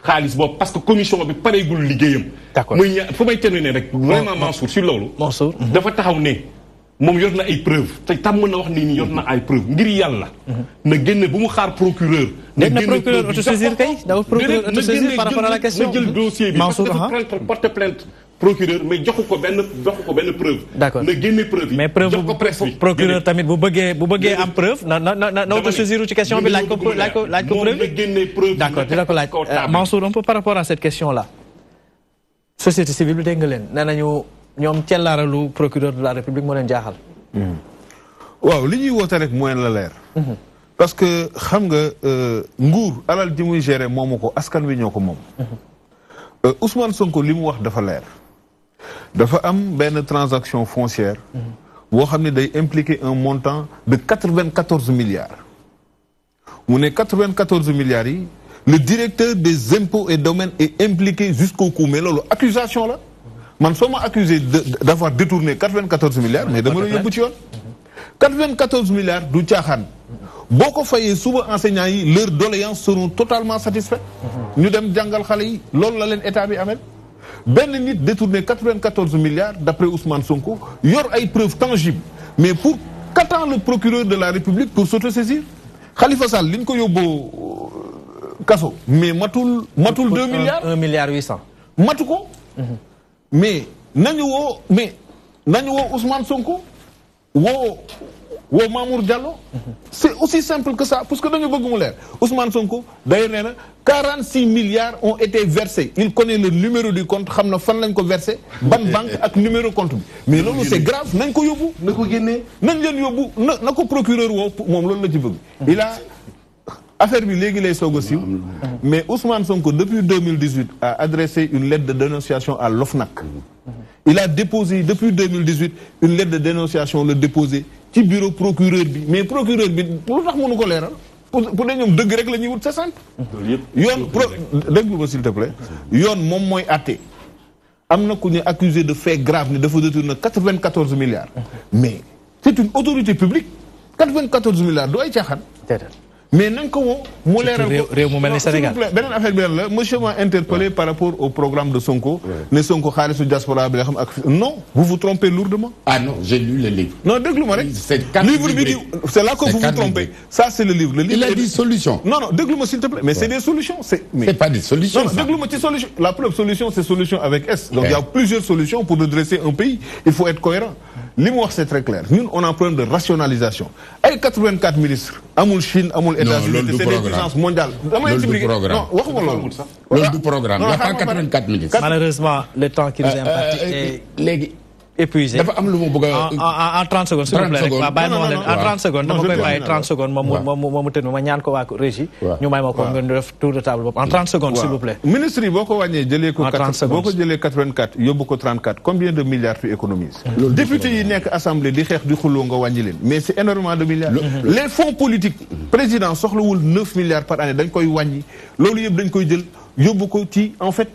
xaalis boobu parce que commission bi pareegul liggéeyam. d'accord muy fu may terminer rek vraiment Mansour si loolu dafa taxaw ne moom yor na ay preuve te tam mën na wax nii yor na ay preuve ngir yàlla na génne bu mu xaar procureur na génne procureur autosaisir kay dafa procureur autosaisir par rapport à la question na jël dossier bi parce que dafa porter plainte procureur mais joxu ko benn preuve d'accord na génne preuve yi mais preuve procureur tamit bu bëggee am preuve na autosaisir ci question bi laaj ko preuve na génne preuve d'accord dina ko laaj Mansour un peu par rapport à cette question là société civile bi dégg nga leen nee nañu ñoom cellaaralu procureur de la République moo leen jaaxal. waaw li ñuy woote rek mooy la leer. parce que xam nga nguur alal ji muy gérer moomu ko askan wi ñoo ko moom. Ousmane Sonko li mu wax dafa leer. dafa am benn transaction foncière. boo xam ne day impliquer un montant de 94 milliards. mu ne 94 milliards yi le directeur des impôts et domaines est impliqué jusqu'au cou mais loolu accusation la. man soo ma accusé d'avoir détourné 94 milliards mais dama la yóbbu ci yoon 94 milliards du caaxaan boo ko fayee suba enseignants yi leurs doléances seront totalement satisfaites ñu dem jàngal xale yi loolu la leen état bi amel benn nit détourné 94 milliards d'après Ousmane Sonko yor ay preuves tangibles mais pour qu'attend le procureur de la République pour s'autosaisir Khalifa Sall li ñu ko yóbboo kaso mais matul 2 milliards 1 milliard 800 matu ko mais nañu woo Ousmane Sonko woo Mamour Diallo c'est aussi simple que ça parce que dañu bëgg mu leer Ousmane Sonko d'ailleurs nee na 46 milliards ont été versés il connaît le numéro du compte xam na fan lañ ko versé ban banque ak numéro compte bi mais loolu c'est grave nañ ko yóbbu na ko génnee nañ leen yóbbu na ko procureur woo moom loolu la ci bëgg il a affaire bi léegi lay soog a siiw mais Ousmane Sonko depuis 2018 a adressé une lettre de dénonciation à l'OFNAC. Il a déposé depuis 2018 une lettre de dénonciation le déposé ci bureau procureur bi mais procureur bi lu tax mënu ko leeral pour ne ñoom dëgg rek la ñuy wut c'est simple. yoon déglu ma s'il te plaît. yoon moom mooy àtte. am na ku ñu accusé de fait grave ne dafa détourner 94 milliards. mais c'est une autorité publique 94 milliards du ay caaxaan. mais nañ ko woo mu leeral ko réew mu mel ni Sénégal beneen affaire bi la monsieur m'a interpellé par rapport au programme de Sonko. ne Sonko xaalisu diaspora bi nga xam ak non vous vous trompez lourdement. Ah non j'ai lu le livre. non déglu ma rek. livre bi di c'est là que vous vous trompez. Ça c'est le livre. Il a dit solution. non déglu ma s'il te plaît mais c'est des solutions. C'est pas des solutions. non déglu ma ci solution la preuve solution c'est solution avec S. donc il y a plusieurs solutions pour redresser un pays il faut être cohérent. li mu wax c'est très clair ñun on a un problème de rationalisation ay 84 ministres amul Chine amul États-Unis c'est des puissances mondiales. loolu du programme non waxuma loolu. loolu du programme il y a pas 84 ministres. malheureusement le temps qui nous est imparti est léegi épuisé. dafa am lu ma bëgg a en 30 secondes s'il vous plaît rek waaw bàyyi ma wax leen en 30 secondes dama koy bàyyi 30 secondes moom mu tënk ma ñaan ko waa régie ñu may ma ko nga def tour de table bopp en 30 secondes s'il vous plaît. ministre yi boo ko wàññee jëlee ko 84 yóbbu ko 34 combien de milliards tu économises. député yi nekk assemblée di xeex di xuloo nga wàññi leen mais c'est énormément de milliards. les fonds politiques président soxlawul 9 milliards par année dañ koy wàññi loolu yëpp dañ koy jël yóbbu ko ci en fait.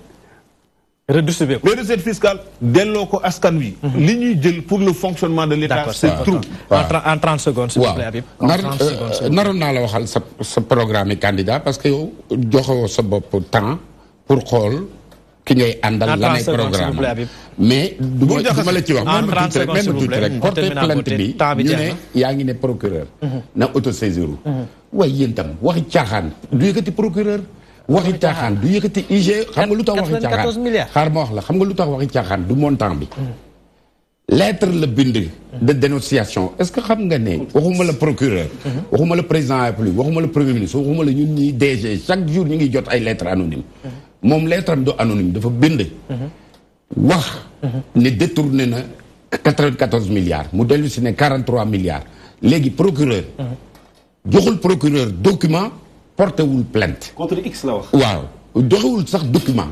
redistribuer les recettes fiscales delloo ko askan wi. li ñuy jël pour le fonctionnement de l'État c'est trop. en 30 secondes s'il vous plaît Habib. naroon naa la waxal sa programme candidat parce que yow joxoo sa bopp temps pour xool ki ngay àndal la nay programme mais du ma la ci wax même tuuti rek porter plainte bi ñu ne yaa ngi ne procureur na autosaisir waaye yéen tam waxi caaxaan du yëkkati procureur waxi caaxaan du yëkkati IG xam nga lu tax waxi caaxaan xaar ma wax la xam nga lu tax waxi caaxaan du montant bi lettre la bind de dénonciation est-ce que xam nga ne waxuma la procureur waxuma la président de la République waxuma la premier ministre waxuma la ñun ñi DG chaque jour ñu ngi jot ay lettres anonymes moom lettre am do anonyme dafa bind wax ne détourné na 94 milliards mu dellu si ne 43 milliards léegi procureur joxul procureur document porté wul plainte contre X la wax waaw doxewul sax document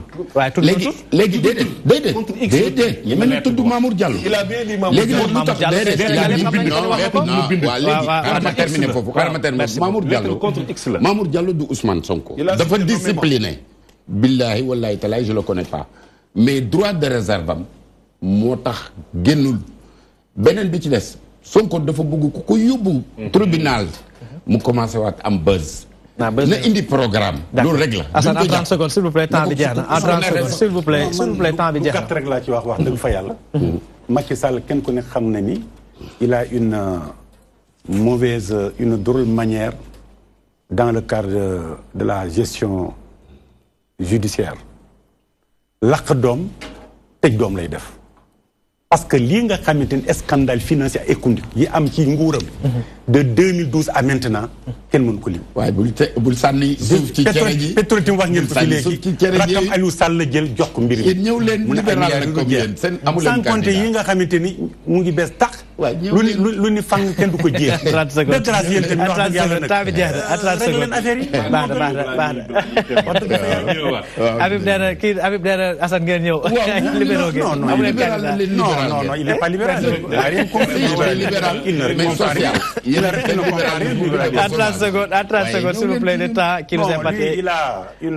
léegi déedéet ñeme na tudd Mamour Diallo il a bien dit Mamour léegi lu tax terminé foofu Mamour Diallo Mamour Diallo du Ousmane Sonko dafa discipliné billahi wallahi talaay je le connais pas mais droit de réserve am moo tax génnul beneen bi ci des Sonko dafa bëgg ku ko yóbbu tribunal mu commencé waat am buzz na indi programme loolu rek la Assane en 30 secondes s'il vous plaît temps bi jeex na en 30 secondes s'il vous plaît temps bi jeex na gàtt rek laa ci wax dëgg fa yàlla Macky Sall kenn ku ne xam na ni il a une mauvaise une drôle manière dans le cadre de la gestion judiciaire laq doom tëj doom lay def parce que lii nga xamante ni scandale financier et économique yi am ci nguuram de 2012 à maintenant kenn mënu ko lim. waaye bul sànni suuf ci cere ji pétrole ti wax ngeen ko fi léegi rakam Aliou Sall la jël jox ko mbir mi. ñëw leen libéral nag comme yéen seen amu leen candidat sans compter yi nga xamante ni mu ngi bees tax. lu ni fang kenn du ko jéem. 30 secondes de grâce yéen tamit wax dëgg yàlla nag. temps bi jeex na 30 secondes leen affaire yi. baax na Habib nee na kii Habib nee na Assane ngeen ñëw. libéraux ngeen amu leen candidat non il n'est pas libéral. Il n'a rien compris. libéral mais social. Il a rien en 30 secondes s'il vous plaît le temps qui nous est imparti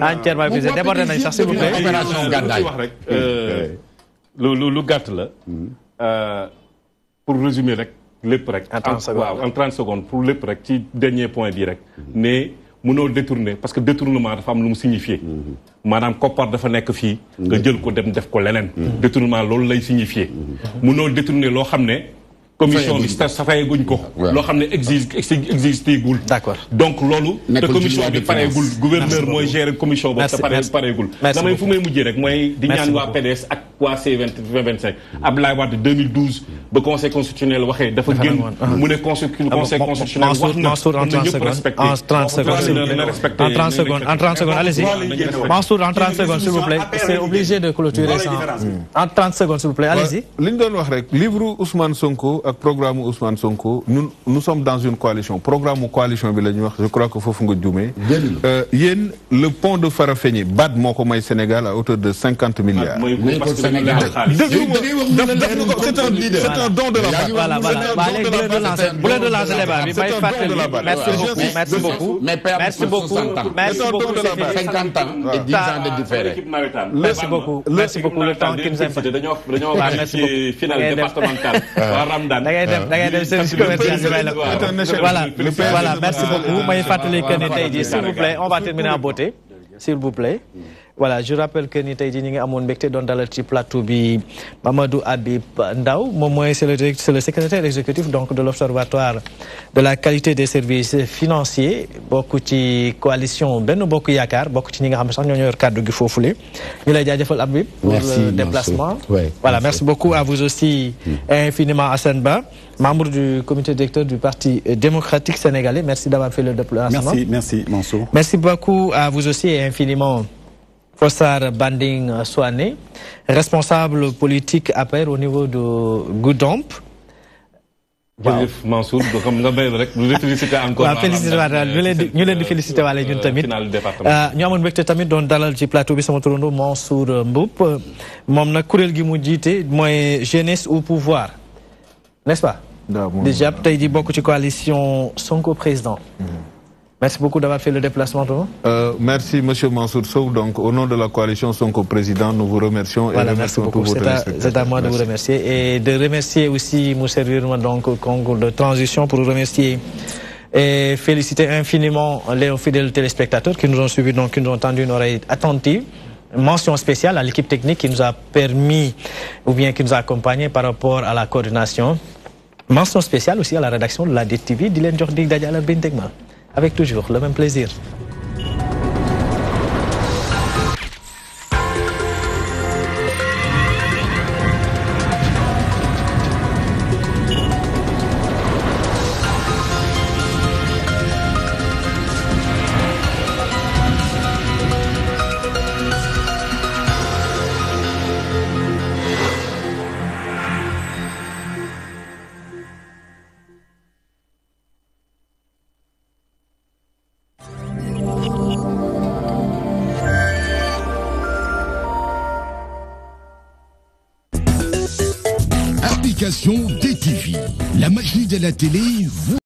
entièrement épuisé débordé nañ sax s'il vous plaît. opération gàddaay wax rek lu gàtt la pour résumer rek lépp rek. en 30 secondes pour lépp rek ci dernier point bi rek ne mënoo détourner parce que détournement dafa am lu mu signifier maanaam koppar dafa nekk fii nga jël ko dem def ko leneen détournement loolu lay signifier mënoo détourner loo xam ne commission bi sa fayeguñ ko loo xam ne existé gul d'accord donc loolu te commission bi pareegul gouverneur mooy gérer commission boobu te pareegul damay fu may mujjee rek mooy di ñaan waa PDS ak quoi c'est 2025 Abdoulaye Wade 2012 ba conseil constitutionnel waxee dafa génn mu ne conseil constitutionnel wax na Mansour en 30 secondes en 30 secondes allez-y Mansour en 30 secondes s'il vous plaît c'est obligé de clôturer ça en 30 secondes s'il vous plaît allez-y li ñu doon wax rek livre Ousmane Sonko ak programme Ousmane Sonko nous sommes dans une coalition programme coalition bi la ñuy wax je crois que foofu nga juumee yéen le pont de Farafenni BAD moo ko may Sénégal à hauteur de 50 milliards. C'est un don de la BAD. Voilà. Vous voulez de lancer les débat. Merci beaucoup. 50 ans et 10 ans de différé. Merci beaucoup. Le temps qui nous imparti. Merci final départemental. Voilà, merci beaucoup. S'il vous plaît, on va terminer en beauté. S'il vous plaît. Voilà, je rappelle que nous avons dans le plateau bi Mamadou Habib Ndaw, c'est le secrétaire exécutif donc de l'Observatoire de la qualité des services financiers, beaucoup de coalition Benno Bokk Yaakaar, beaucoup de gens qui ont cadre du Fofoulé. Nous lay jaajëfal Habib pour le déplacement. Voilà, merci beaucoup à vous aussi infiniment Assane Ba, membre du comité directeur du Parti démocratique sénégalais. Merci d'avoir fait le déplacement. Merci Mansour. Merci beaucoup à vous aussi et infiniment Fossar Banding Soane, responsable politique APR au niveau de Goudomp. Mansour, nous féliciter encore. Nous les féliciter wala ñun tamit. Ñu amone mbekté tamit don dalal ci plateau bi sama turando Mansour Mboup. Mom nak kurel gi mu jité moy jeunesse au pouvoir. N'est-ce pas? Déjà tay di bokku ci coalition Sonko président. Merci beaucoup d'avoir fait le déplacement. Merci M. Mansour Sow. Donc, au nom de la coalition Sonko Président, nous vous remercions et remercions tous vos téléspectateurs. C'est à moi de vous remercier et de remercier aussi mon servir donc au concours de transition pour remercier et féliciter infiniment les fidèles téléspectateurs qui nous ont suivis, donc qui nous ont tendu une oreille attentive. Mention spéciale à l'équipe technique qui nous a permis ou bien qui nous a accompagnés par rapport à la coordination. Mention spéciale aussi à la rédaction de la DTV, Dylan Jordi Dadiala Bintegma. Avec toujours le même plaisir. DTV, la magie de la télé.